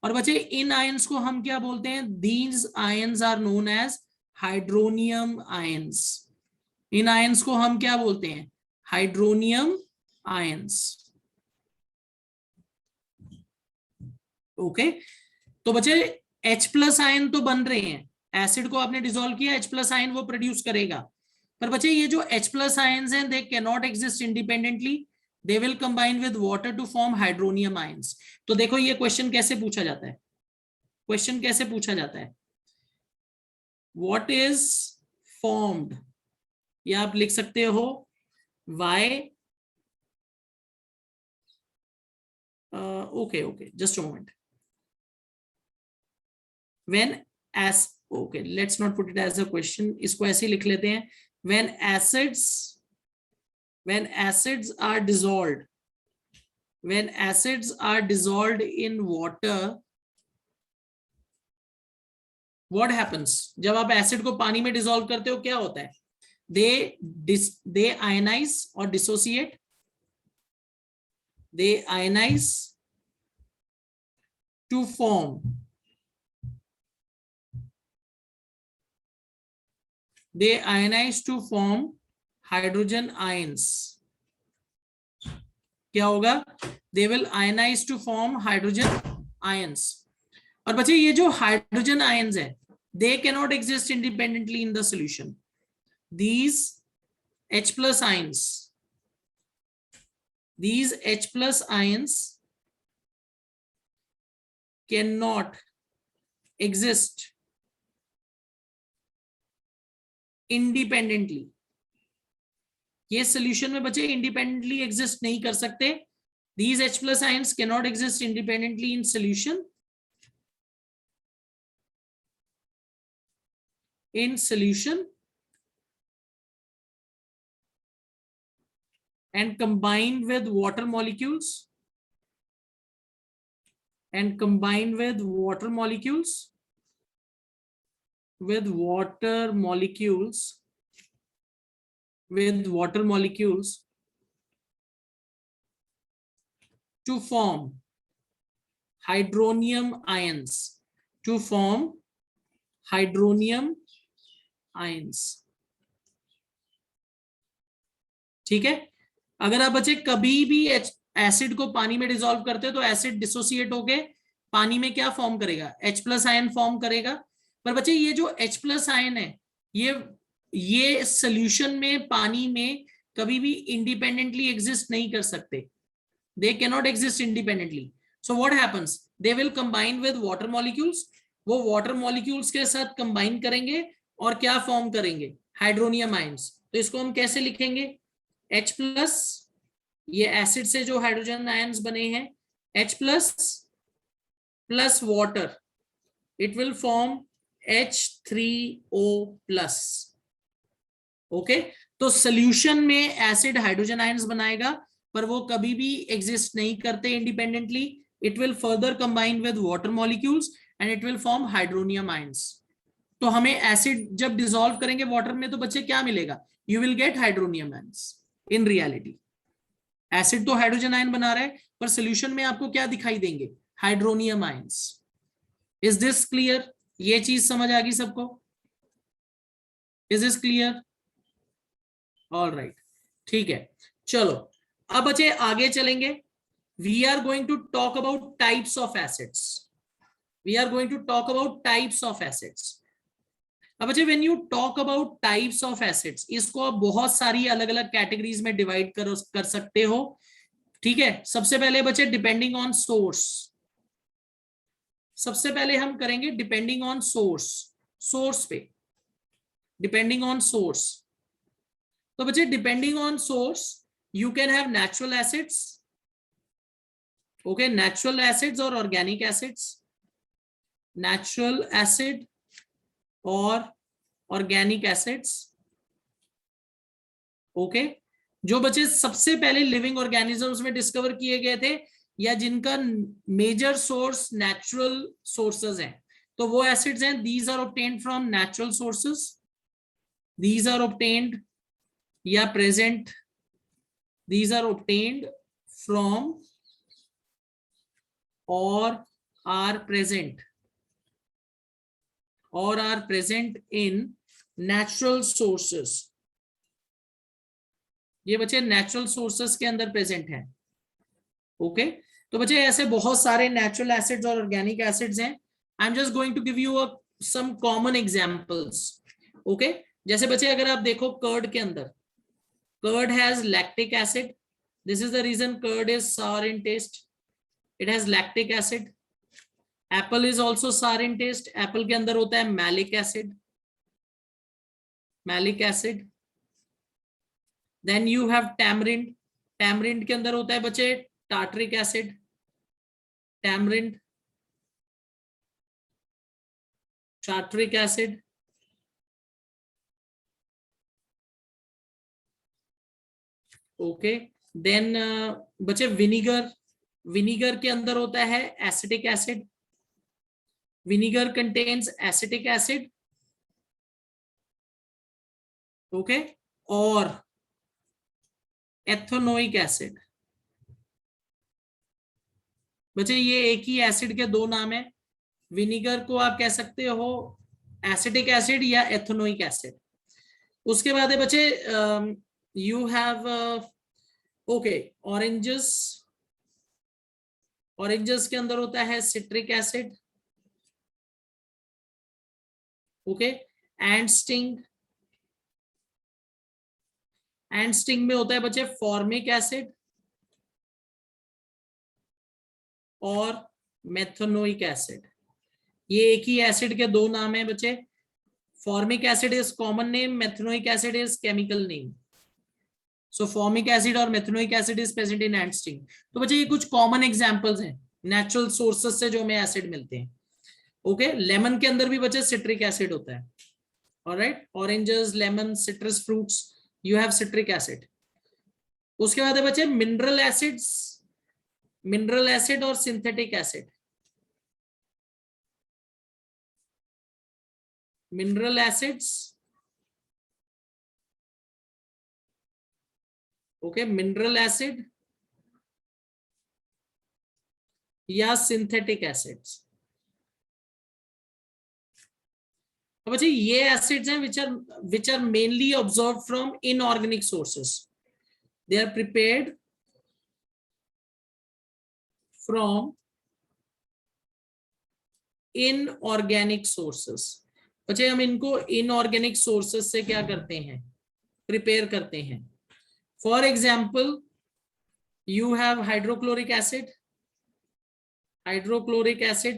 और बच्चे इन ions को हम क्या बोलते हैं, these ions are known as hydronium ions. In ions को हम क्या बोलते हैं, हाइड्रोनियम आयंस. ओके, तो बच्चे H प्लस आयन तो बन रहे हैं, एसिड को आपने डिसॉल्व किया, H प्लस आयन वो प्रोड्यूस करेगा. पर बच्चे ये जो H प्लस आयंस हैं, they can not exist independently, they will combine with water to form hydronium ions. तो देखो ये क्वेश्चन कैसे पूछा जाता है, क्वेश्चन कैसे पूछा जाता है, what is formed, या आप लिख सकते हो y, okay, just a moment. When as, okay, let's not put it as a question, इसको ऐसे लिख लेते हैं, when acids are dissolved, when acids are dissolved in water, what happens, जब आप एसिड को पानी में डिसॉल्व करते हो क्या होता है, they ionize or dissociate, they ionize to form, they ionize to form hydrogen ions. क्या होगा, they will ionize to form hydrogen ions. और बच्चे ये जो हाइड्रोजन आयंस है, they cannot exist independently in the solution. These H plus ions, these H plus ions cannot exist independently. ये solution में बच्चे इंडिपेंडेंटली एग्जिस्ट नहीं कर सकते. These H plus ions cannot exist independently in solution. In solution and combined with water molecules, and combined with water molecules, with water molecules to form hydronium ions, to form hydronium ions. ठीक है, अगर आप बच्चे कभी भी acid को पानी में डिसॉल्व करते हो तो एसिड डिसोसिएट होके पानी में क्या फॉर्म करेगा, H+ आयन फॉर्म करेगा. पर बच्चे ये जो H+ आयन है ये सोल्यूशन में पानी में कभी भी इंडिपेंडेंटली एग्जिस्ट नहीं कर सकते. They can not exist independently. So what happens, they will combine with water molecules. वो वाटर मॉलिक्यूल्स के साथ कंबाइन करेंगे और क्या फॉर्म करेंगे, हाइड्रोनियम आयंस. तो इसको हम कैसे लिखेंगे, H+, ये एसिड से जो हाइड्रोजन आयंस बने हैं, H+ plus water, it will form H3O+. Okay, तो सोल्यूशन में एसिड हाइड्रोजन आयंस बनाएगा पर वो कभी भी एग्जिस्ट नहीं करते independently. It will further combine with water molecules and it will form hydronium ions. तो हमें एसिड जब डिसॉल्व करेंगे वाटर में तो बच्चे क्या मिलेगा, you will get hydronium ions. In reality acid तो हाइड्रोजन आयन बना रहा है पर सोल्यूशन में आपको क्या दिखाई देंगे, hydronium ions. Is this clear, ये चीज समझ आ गई सबको, is this clear? All right, ठीक है. चलो अब बच्चे आगे चलेंगे. We are going to talk about types of acids. We are going to talk about types of acids. अब बच्चे when you talk about types of acids, इसको आप बहुत सारी अलग अलग कैटेगरीज में डिवाइड कर सकते हो. ठीक है, सबसे पहले बच्चे डिपेंडिंग ऑन सोर्स. सबसे पहले हम करेंगे डिपेंडिंग ऑन सोर्स. सोर्स पे डिपेंडिंग ऑन सोर्स. तो बच्चे depending on source you can have natural acids. Okay, natural acids और ऑर्गेनिक एसिड्स. नेचुरल एसिड और ऑर्गेनिक एसिड्स. ओके, जो बच्चे सबसे पहले लिविंग ऑर्गेनिजम्स में डिस्कवर किए गए थे या जिनका मेजर सोर्स नेचुरल सोर्सेज हैं, तो वो एसिड्स हैं. These are obtained from natural sources. These are obtained या present, these are obtained from और are present in natural sources. ये बच्चे नेचुरल सोर्सेस के अंदर प्रेजेंट हैं. ओके, तो बच्चे ऐसे बहुत सारे नेचुरल एसिड्स और ऑर्गेनिक एसिड्स हैं. I am just going to give you some common examples. Okay, जैसे बच्चे अगर आप देखो कर्ड के अंदर, curd has lactic acid. This is the reason curd is sour in taste. It has lactic acid. Apple is also sour in taste. Apple के अंदर होता है malic acid. Malic acid. Then you have tamarind. Tamarind के अंदर होता है बच्चे tartaric acid. Tamarind, tartaric acid. Okay, then बच्चे विनीगर. विनीगर के अंदर होता है acetic acid. Vinegar contains acetic acid. Okay, और एथेनोइक एसिड. बच्चे ये एक ही एसिड के दो नाम है. विनीगर को आप कह सकते हो एसिटिक एसिड या एथेनोइक एसिड. उसके बाद है बच्चे you have okay oranges. Oranges के अंदर होता है citric acid. Okay, ant sting. Ant sting में होता है बच्चे फॉर्मिक एसिड और मेथनोइक एसिड. ये एक ही एसिड के दो नाम है बच्चे. Formic acid is common name, methanoic acid is chemical name. So formic acid और methanoic acid is present in ant sting. तो बच्चे ये कुछ कॉमन एग्जांपल्स हैं नेचुरल सोर्सेस से जो हमें एसिड मिलते हैं. ओके, लेमन के अंदर भी बच्चे सिट्रिक एसिड होता है. Alright, oranges, lemon, citrus fruits, you have citric acid. उसके बाद है बच्चे मिनरल एसिड्स. मिनरल एसिड और synthetic acid. Mineral acids. Okay, mineral acid या सिंथेटिक एसिड्स। अब अच्छा ये एसिड्स हैं which are mainly absorbed from inorganic sources. They are prepared from inorganic sources. अच्छा हम इनको inorganic sources से क्या करते हैं, प्रिपेयर करते हैं। For example you have hydrochloric acid,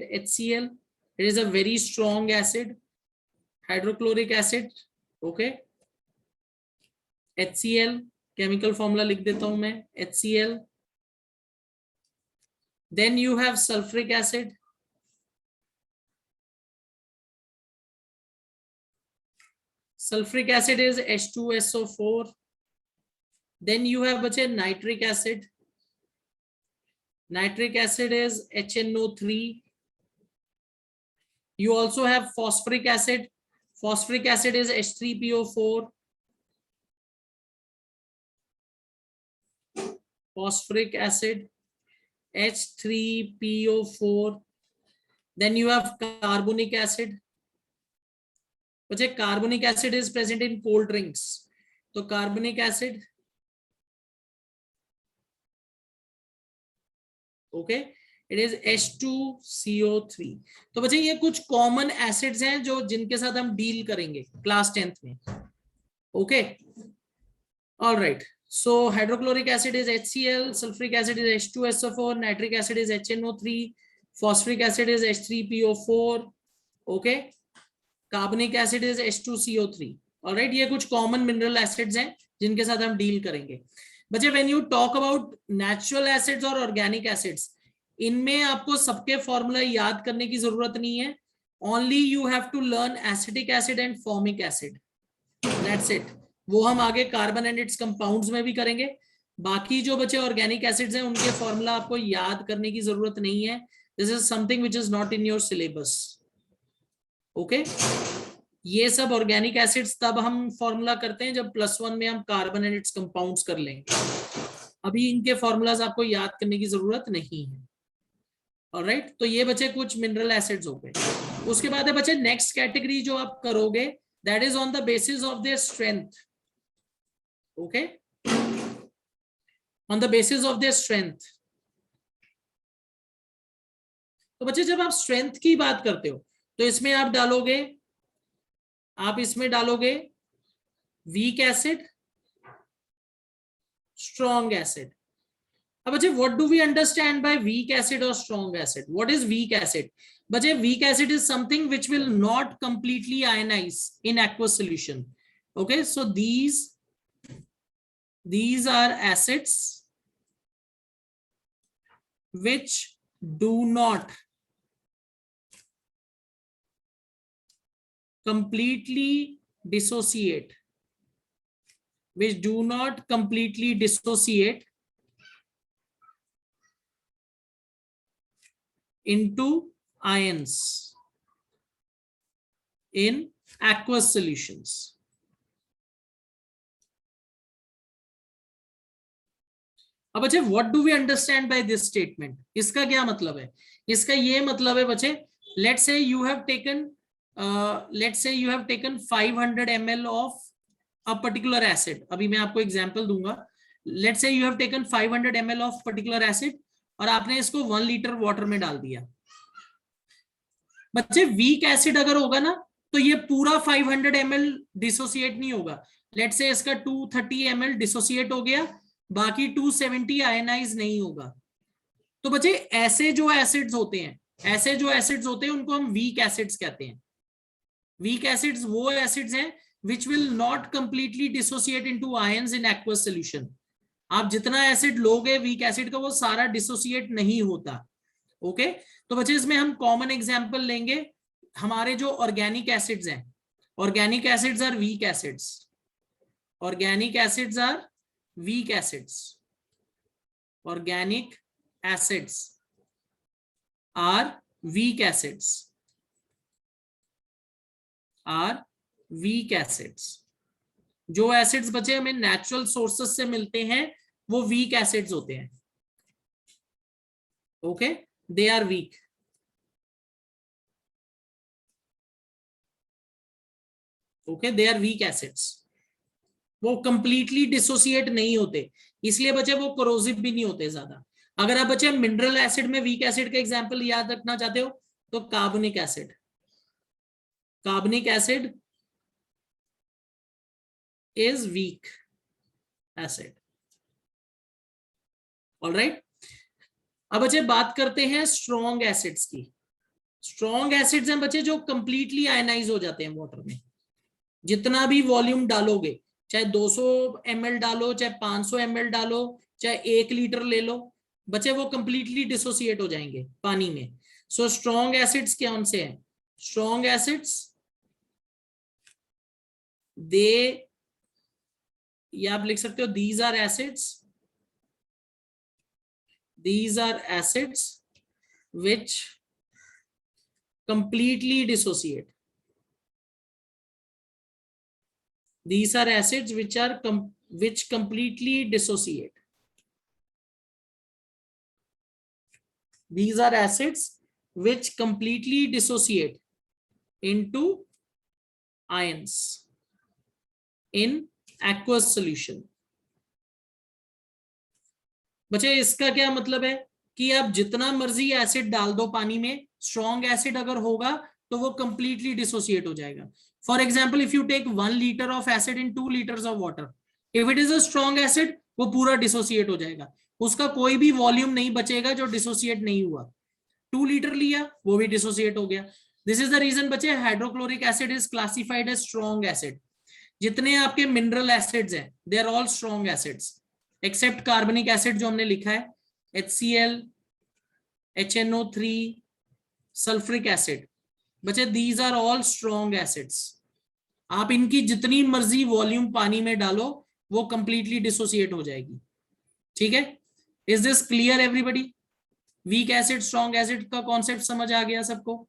HCl. It is a very strong acid, hydrochloric acid. Okay, HCl chemical formula लिख देता हूं मैं, HCl. Then you have sulfuric acid. Sulfuric acid is H2SO4. Then you have बचे nitric acid. Nitric acid is HNO3. You also have phosphoric acid. Phosphoric acid is H3PO4. Phosphoric acid, H3PO4. Then you have carbonic acid. बच्चे carbonic acid is present in cold drinks. तो carbonic acid, okay, it is H2CO3. तो बच्चे ये कुछ common acids हैं जो जिनके साथ हम डील करेंगे क्लास 10th में. Okay, all right. So hydrochloric acid is HCl, sulfuric acid is H2SO4, nitric acid is HNO3, phosphoric acid is H3PO4, okay, carbonic acid is H2CO3. All right, ये कुछ common mineral acids हैं जिनके साथ हम deal करेंगे. बच्चे when you talk about natural acids और organic acids, इनमें आपको सबके फॉर्मूला याद करने की जरूरत नहीं है. Only you have to learn acetic acid and formic acid. That's it. वो हम आगे कार्बन एंड इट्स कंपाउंड्स में भी करेंगे. बाकी जो बचे ऑर्गेनिक एसिड्स हैं उनके फॉर्मूला आपको याद करने की जरूरत नहीं है. This is something which is not in your syllabus. Okay, ये सब ऑर्गेनिक एसिड्स तब हम फॉर्मूला करते हैं जब +1 में हम कार्बन एंड इट्स कंपाउंड्स कर लेंगे. अभी इनके फॉर्मूलाज आपको याद करने की जरूरत नहीं है. ऑलराइट, तो ये बचे कुछ मिनरल एसिड्स हो गए. उसके बाद है बचे नेक्स्ट कैटेगरी जो आप करोगे, that is on the basis of their strength. Okay, on the basis of their strength. तो बच्चे जब आप स्ट्रेंथ की बात करते हो तो इसमें आप इसमें डालोगे वीक एसिड, स्ट्रॉन्ग एसिड. अब बच्चे what do we understand by weak acid और strong acid? What is weak acid? बच्चे weak acid is something which will not completely ionize in aqueous solution. Okay, so these are acids which do not completely dissociate, into ions in aqueous solutions. अब बच्चे what do we understand by this statement? इसका क्या मतलब है? इसका ये मतलब है बच्चे, let's say you have taken 500 ml of a particular acid. अभी मैं आपको एग्जांपल दूंगा. Let's say you have taken 500 ml of particular acid और आपने इसको 1 लीटर वाटर में डाल दिया. बच्चे वीक एसिड अगर होगा ना तो ये पूरा 500 ml डिसोसिएट नहीं होगा. लेट्स से इसका 230 ml डिसोसिएट हो गया, बाकी 270 आयनाइज नहीं होगा. तो बच्चे ऐसे जो एसिड्स होते हैं उनको हम वीक एसिड्स कहते हैं. वीक एसिड्स वो एसिड्स हैं which will not completely dissociate into ions in aqueous solution. आप जितना एसिड लोगे वीक एसिड का वो सारा डिसोसिएट नहीं होता. ओके, तो बच्चे इसमें हम कॉमन एग्जांपल लेंगे. हमारे जो ऑर्गेनिक एसिड्स हैं, organic acids are weak acids. Organic acids are weak acids. Organic acids are weak acids. जो एसिड्स बचे हमें नेचुरल सोर्सेस से मिलते हैं वो वीक एसिड्स होते हैं. Okay, they are weak. Okay, they are weak acids, वो कंप्लीटली डिसोसिएट नहीं होते, इसलिए बच्चे वो कोरोसिव भी नहीं होते ज्यादा। अगर आप बच्चे मिनरल एसिड में वीक एसिड का एग्जांपल याद रखना चाहते हो तो कार्बोनिक एसिड, कार्बनिक acid is weak acid. Alright, अब बच्चे बात करते हैं स्ट्रॉन्ग एसिड्स की। स्ट्रॉन्ग एसिड्स हैं बच्चे जो कंप्लीटली आयनाइज हो जाते हैं वाटर में, जितना भी वॉल्यूम डालोगे, चाहे 200 ml डालो, चाहे 500 ml डालो, चाहे 1 लीटर ले लो, बच्चे वो कंप्लीटली डिसोसिएट हो जाएंगे पानी में। सो स्ट्रॉन्ग एसिड्स कौन से हैं? स्ट्रॉन्ग एसिड्स दे, या आप लिख सकते हो these are acids, these are acids which completely dissociate. These are acids which are which completely dissociate. These are acids which completely dissociate into ions in aqueous solution. बच्चे इसका क्या मतलब है कि आप जितना मर्जी एसिड डाल दो पानी में, स्ट्रॉन्ग एसिड अगर होगा तो वो कंप्लीटली डिसोसिएट हो जाएगा। For example, if you take 1 litre of acid in 2 litres of water, if it is a strong acid वो पूरा डिसोसिएट हो जाएगा, उसका कोई भी वॉल्यूम नहीं बचेगा जो डिसोसिएट नहीं हुआ। 2 लीटर लिया वो भी डिसोसिएट हो गया। दिस इज द रीजन बच्चे hydrochloric acid is classified as strong acid. जितने आपके मिनरल एसिड्स हैं they are all strong acids except carbonic acid जो हमने लिखा है, HCl, HNO3, सल्फ्रिक एसिड। बच्चे these are all strong acids. आप इनकी जितनी मर्जी वॉल्यूम पानी में डालो वो कंप्लीटली डिसोसिएट हो जाएगी। ठीक है, is this clear everybody? Weak acid strong acid का कॉन्सेप्ट समझ आ गया सबको?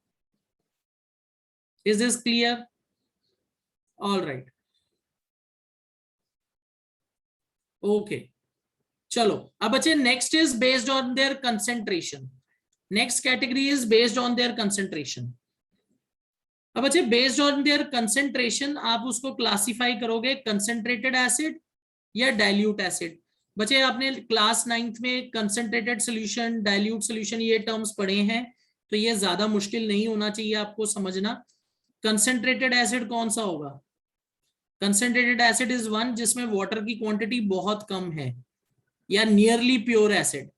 Is this clear? All right, okay. चलो अब बच्चे next is based on their concentration. Next category is based on their concentration. अब बच्चे बेस्ड ऑन देयर कंसेंट्रेशन आप उसको क्लासिफाई करोगे कंसेंट्रेटेड एसिड या डाइल्यूट एसिड। बच्चे आपने क्लास 9th में कंसेंट्रेटेड सॉल्यूशन, डाइल्यूट सॉल्यूशन ये टर्म्स पढ़े हैं, तो ये ज्यादा मुश्किल नहीं होना चाहिए आपको समझना। कंसेंट्रेटेड एसिड कौन सा होगा? कंसेंट्रेटेड एसिड इज वन जिसमें वाटर की क्वांटिटी बहुत कम है, या nearly pure acid.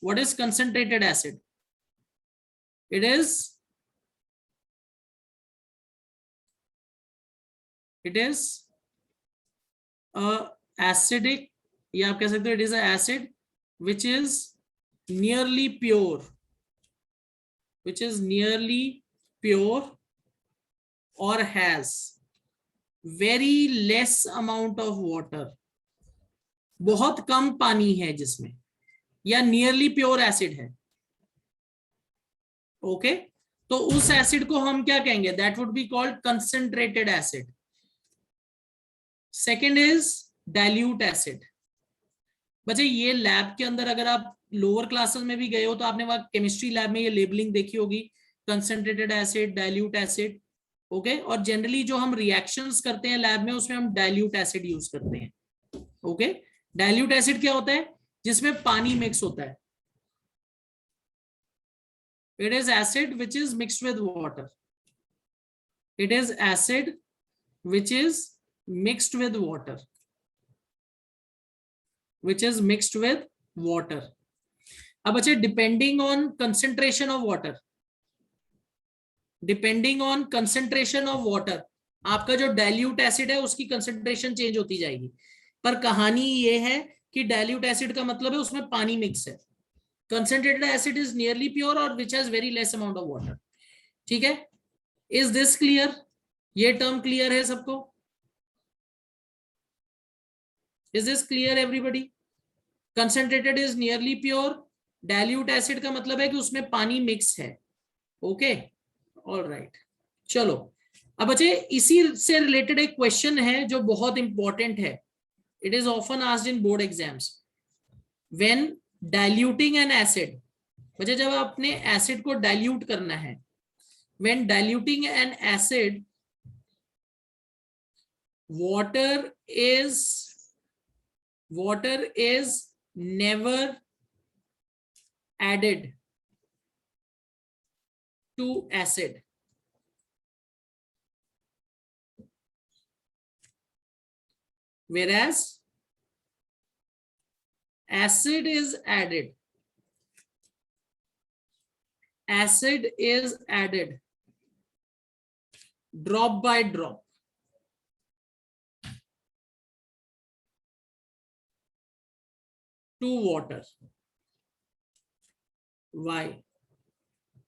What is concentrated acid? It is acidic, या आप कह सकते हो it is a acid which is nearly pure, which is nearly pure or has very less amount of water, बहुत कम पानी है जिसमें, या नियरली प्योर एसिड है। ओके, तो उस एसिड को हम क्या कहेंगे? That would be called concentrated acid. Second is dilute acid. बच्चे ये लैब के अंदर अगर आप लोअर क्लासेस में भी गए हो तो आपने वहां केमिस्ट्री लैब में ये लेबलिंग देखी होगी, concentrated acid, dilute acid. Okay, और जनरली जो हम रिएक्शंस करते हैं लैब में उसमें हम डाइल्यूट एसिड यूज करते हैं। ओके, डाइल्यूट एसिड क्या होता है? जिसमें पानी मिक्स होता है। It is acid which is mixed with water. It is acid which is mixed with water, which is mixed with water. अब बच्चे depending on concentration of water, depending on concentration of water आपका जो dilute acid है उसकी concentration change होती जाएगी। पर कहानी ये है कि डाइल्यूट एसिड का मतलब है उसमें पानी मिक्स है। Concentrated acid is nearly pure और which has very less amount of water. ठीक है, इज दिस क्लियर? ये टर्म क्लियर है सबको? Is this clear everybody? Concentrated is nearly pure, dilute acid का मतलब है कि उसमें पानी मिक्स है। Okay, all right. चलो अब बच्चे इसी से रिलेटेड एक क्वेश्चन है जो बहुत इंपॉर्टेंट है। It is often asked in board exams. When diluting N acid, बच्चे जब आपने एसिड को डाइल्यूट करना है, when diluting N acid, water is never added to acid, whereas acid is added drop by drop to water. Why?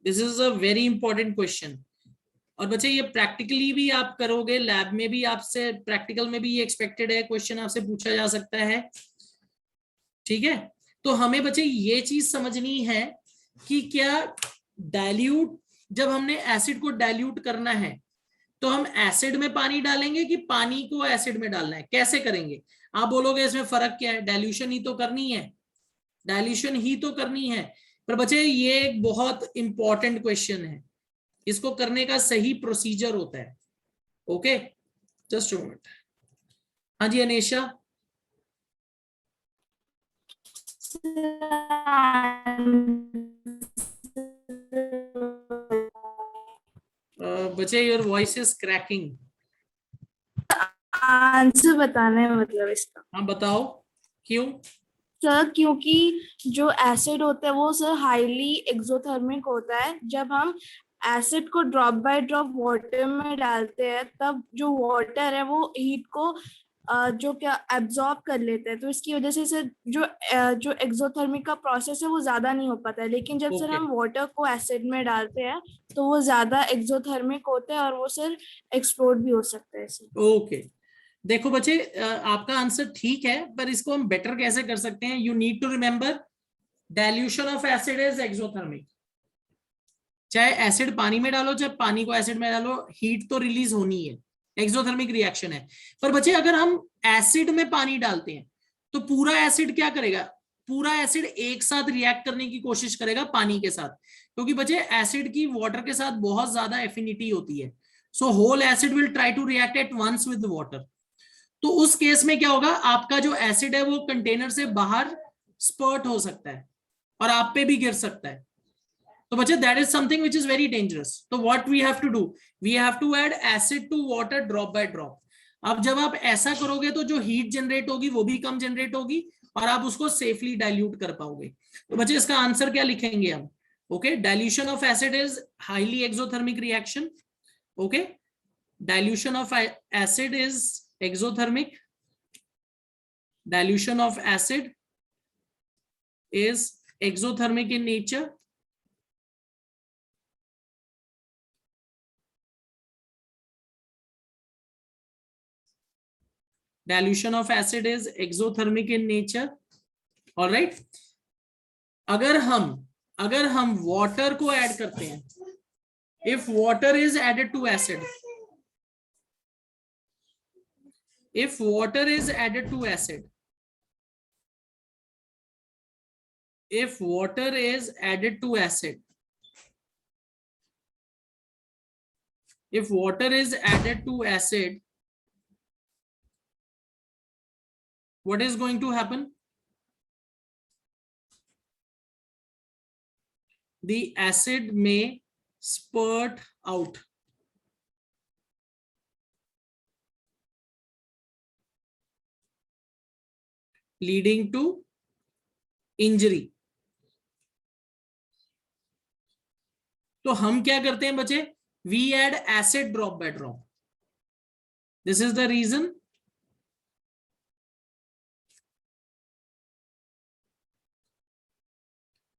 This is a very important question. और बच्चे ये practically भी आप करोगे, लैब में भी आपसे, प्रैक्टिकल में भी ये एक्सपेक्टेड है, क्वेश्चन आपसे पूछा जा सकता है, ठीक है। तो हमें बच्चे ये चीज समझनी है कि क्या डाइल्यूट, जब हमने एसिड को डाइल्यूट करना है तो हम एसिड में पानी डालेंगे कि पानी को एसिड में डालना है, कैसे करेंगे? आप बोलोगे इसमें फर्क क्या है, डाइल्यूशन ही तो करनी है, डाइल्यूशन ही तो करनी है। पर बच्चे ये एक बहुत इंपॉर्टेंट क्वेश्चन है, इसको करने का सही प्रोसीजर होता है। Okay, just a minute. हाँ जी अनेशा। बच्चे your voice is cracking. Answer बताना है मतलब इसका। हाँ बताओ क्यों? सर क्योंकि जो एसिड होता है वो सर हाईली एक्सोथर्मिक होता है। जब हम एसिड को ड्रॉप बाय ड्रॉप वाटर में डालते हैं तब जो वाटर है वो हीट को जो क्या एब्जॉर्ब कर लेते हैं, तो इसकी वजह से सर जो एक्सोथर्मिक का प्रोसेस है वो ज्यादा नहीं हो पाता है। लेकिन जब सर हम वाटर को एसिड में डालते हैं तो वो ज्यादा एक्सोथर्मिक होते हैं और वो सर एक्सप्लोड भी हो सकता है सर। ओके, देखो बच्चे आपका आंसर ठीक है, पर इसको हम बेटर कैसे कर सकते हैं? You need to remember dilution of acid is exothermic. चाहे एसिड पानी में डालो, चाहे पानी को एसिड में डालो, हीट तो रिलीज होनी है, एक्सोथर्मिक रिएक्शन है। पर बच्चे अगर हम एसिड में पानी डालते हैं तो पूरा एसिड क्या करेगा? पूरा एसिड एक साथ रिएक्ट करने की कोशिश करेगा पानी के साथ, क्योंकि बच्चे एसिड की वाटर के साथ बहुत ज्यादा एफिनिटी होती है। So whole acid will try to react at once with water. तो उस केस में क्या होगा, आपका जो एसिड है वो कंटेनर से बाहर स्पर्ट हो सकता है और आप पे भी गिर सकता है। तो बच्चे that is something which is very dangerous. तो what we have to do, we have to add acid to water drop by drop. अब जब आप ऐसा करोगे तो जो हीट जनरेट होगी वो भी कम जनरेट होगी और आप उसको सेफली डाइल्यूट कर पाओगे। तो बच्चे इसका आंसर क्या लिखेंगे हम? Okay, dilution of acid is highly exothermic reaction. Okay, dilution of acid is exothermic, dilution of acid is exothermic in nature, dilution of acid is exothermic in nature. all right, अगर हम water को add करते हैं, if water is added to acid, if water is added to acid, if water is added to acid, if water is added to acid, what is going to happen? The acid may spurt out, leading to injury. तो हम क्या करते हैं बच्चे, we add acid drop by drop. This is the reason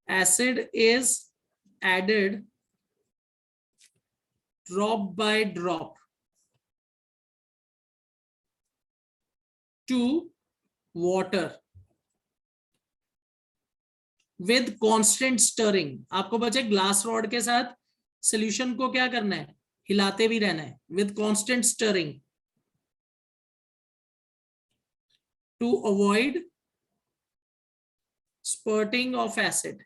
acid is added drop by drop to water with constant stirring। आपको बच्चे glass rod के साथ सोल्यूशन को क्या करना है, हिलाते भी रहना है, with constant stirring to avoid spurting of acid।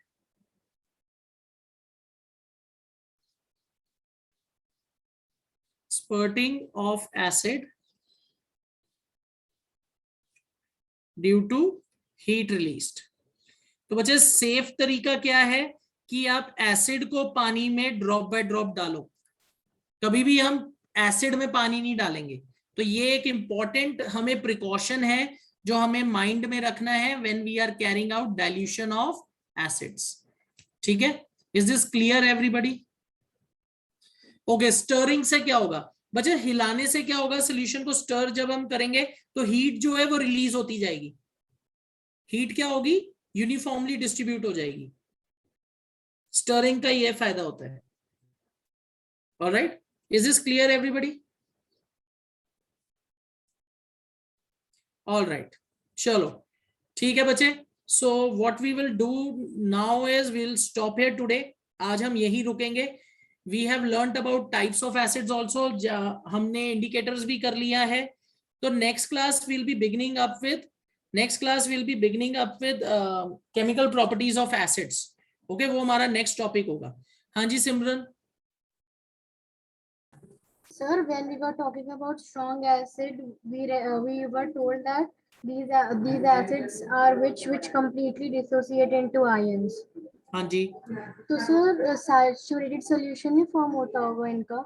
spurting of acid due to heat released. तो बच्चे सेफ तरीका क्या है कि आप एसिड को पानी में ड्रॉप बाय ड्रॉप डालो, कभी भी हम एसिड में पानी नहीं डालेंगे। तो ये एक इंपॉर्टेंट हमें प्रिकॉशन है जो हमें माइंड में रखना है when we are carrying out dilution of acids. ठीक है, is this clear everybody? Okay, stirring से क्या होगा बच्चे? हिलाने से क्या होगा? सोल्यूशन को स्टर जब हम करेंगे तो हीट जो है वो रिलीज होती जाएगी। हीट क्या होगी? यूनिफॉर्मली डिस्ट्रीब्यूट हो जाएगी। स्टरिंग का ये फायदा होता है। Alright, is this clear everybody? Alright, चलो ठीक है बच्चे। So what we will do now is we will stop here today. आज हम यही रुकेंगे। We have learned about types of acids also, हमने इंडिकेटर्स भी कर लिया है। तो next class will be beginning up with chemical properties of acids. Okay, वो हमारा नेक्स्ट टॉपिक होगा। हाँ जी सिमरन। Sir, when we were talking about strong acid, we were told that these acids are which completely dissociate into ions. हाँ जी, तो sir saturated solution में form होता होगा इनका?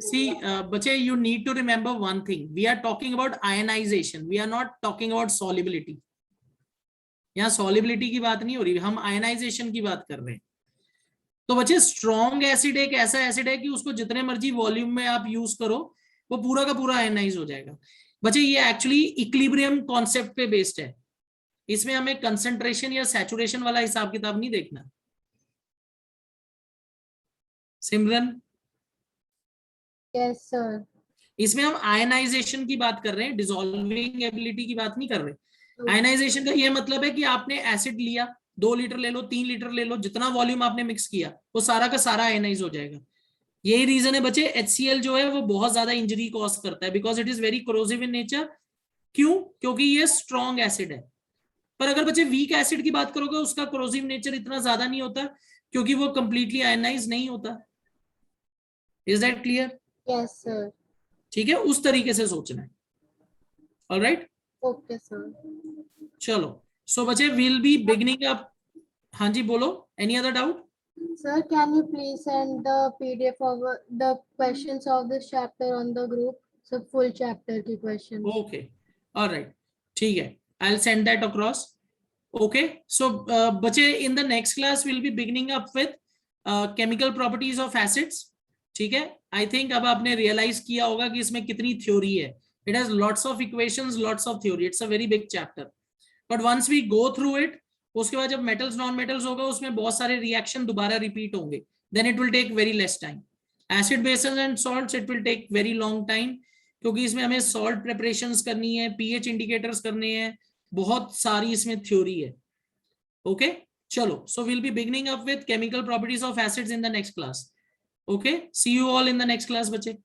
see बच्चे, you need to remember one thing. We are talking about ionization. We are not talking about solubility. यहाँ solubility की बात नहीं हो रही, हम ionization की बात कर रहे हैं। तो बच्चे स्ट्रॉन्ग एसिड एक ऐसा एसिड है कि उसको जितने मर्जी वॉल्यूम में आप यूज करो वो पूरा का पूरा आयनाइज हो जाएगा। बच्चे ये एक्चुअली इक्विलिब्रियम कॉन्सेप्ट पे बेस्ड है, इसमें हमें कंसंट्रेशन या सैचुरेशन वाला हिसाब किताब नहीं देखना। सिमरन? Yes sir. इसमें हम आयनाइजेशन की बात कर रहे हैं, डिसॉल्विंग एबिलिटी की बात नहीं कर रहे। आयनाइजेशन का ये मतलब है कि आपने एसिड लिया, 2 लीटर ले लो, 3 लीटर ले लो, जितना वॉल्यूम आपने मिक्स किया वो सारा का सारा आयनाइज हो जाएगा। यही रीजन है बच्चे HCl जो है वो बहुत ज्यादा इंजरी कॉज करता है, because it is very corrosive in nature. क्यों? क्योंकि ये स्ट्रॉन्ग एसिड है। पर अगर बच्चे वीक एसिड की बात करोगे उसका कोरोसिव नेचर इतना ज्यादा नहीं होता क्योंकि वो कंप्लीटली आयनाइज नहीं होता। Is that clear? Yes sir. ठीक है, उस तरीके से सोचना है। Alright, okay sir. चलो सो बच्चे विल बी बिगिनिंग अप। हाँ जी बोलो, any other doubt? Sir, can you please send the PDF of the questions of this chapter on the group? So full chapter की questions. Okay, all right, ठीक है, I'll send that across. Okay, so बच्चे in the next class we'll be beginning up with chemical properties of acids. ठीक है, I think अब आपने realize किया होगा कि इसमें कितनी theory है। It has lots of equations, lots of theory. It's a very big chapter. But once we go through it, उसके बाद जब मेटल्स नॉन मेटल्स होगा उसमें बहुत सारे रिएक्शन दोबारा रिपीट होंगे, then it will take very less time. Acid bases and salts it will take very long time, क्योंकि इसमें हमें सॉल्ट प्रिपरेशंस करनी है, पीएच इंडिकेटर्स करने हैं, बहुत सारी इसमें थ्योरी है। ओके, चलो, so will be beginning up with chemical properties of acids in the next class. Okay, see you all in the next class बच्चे।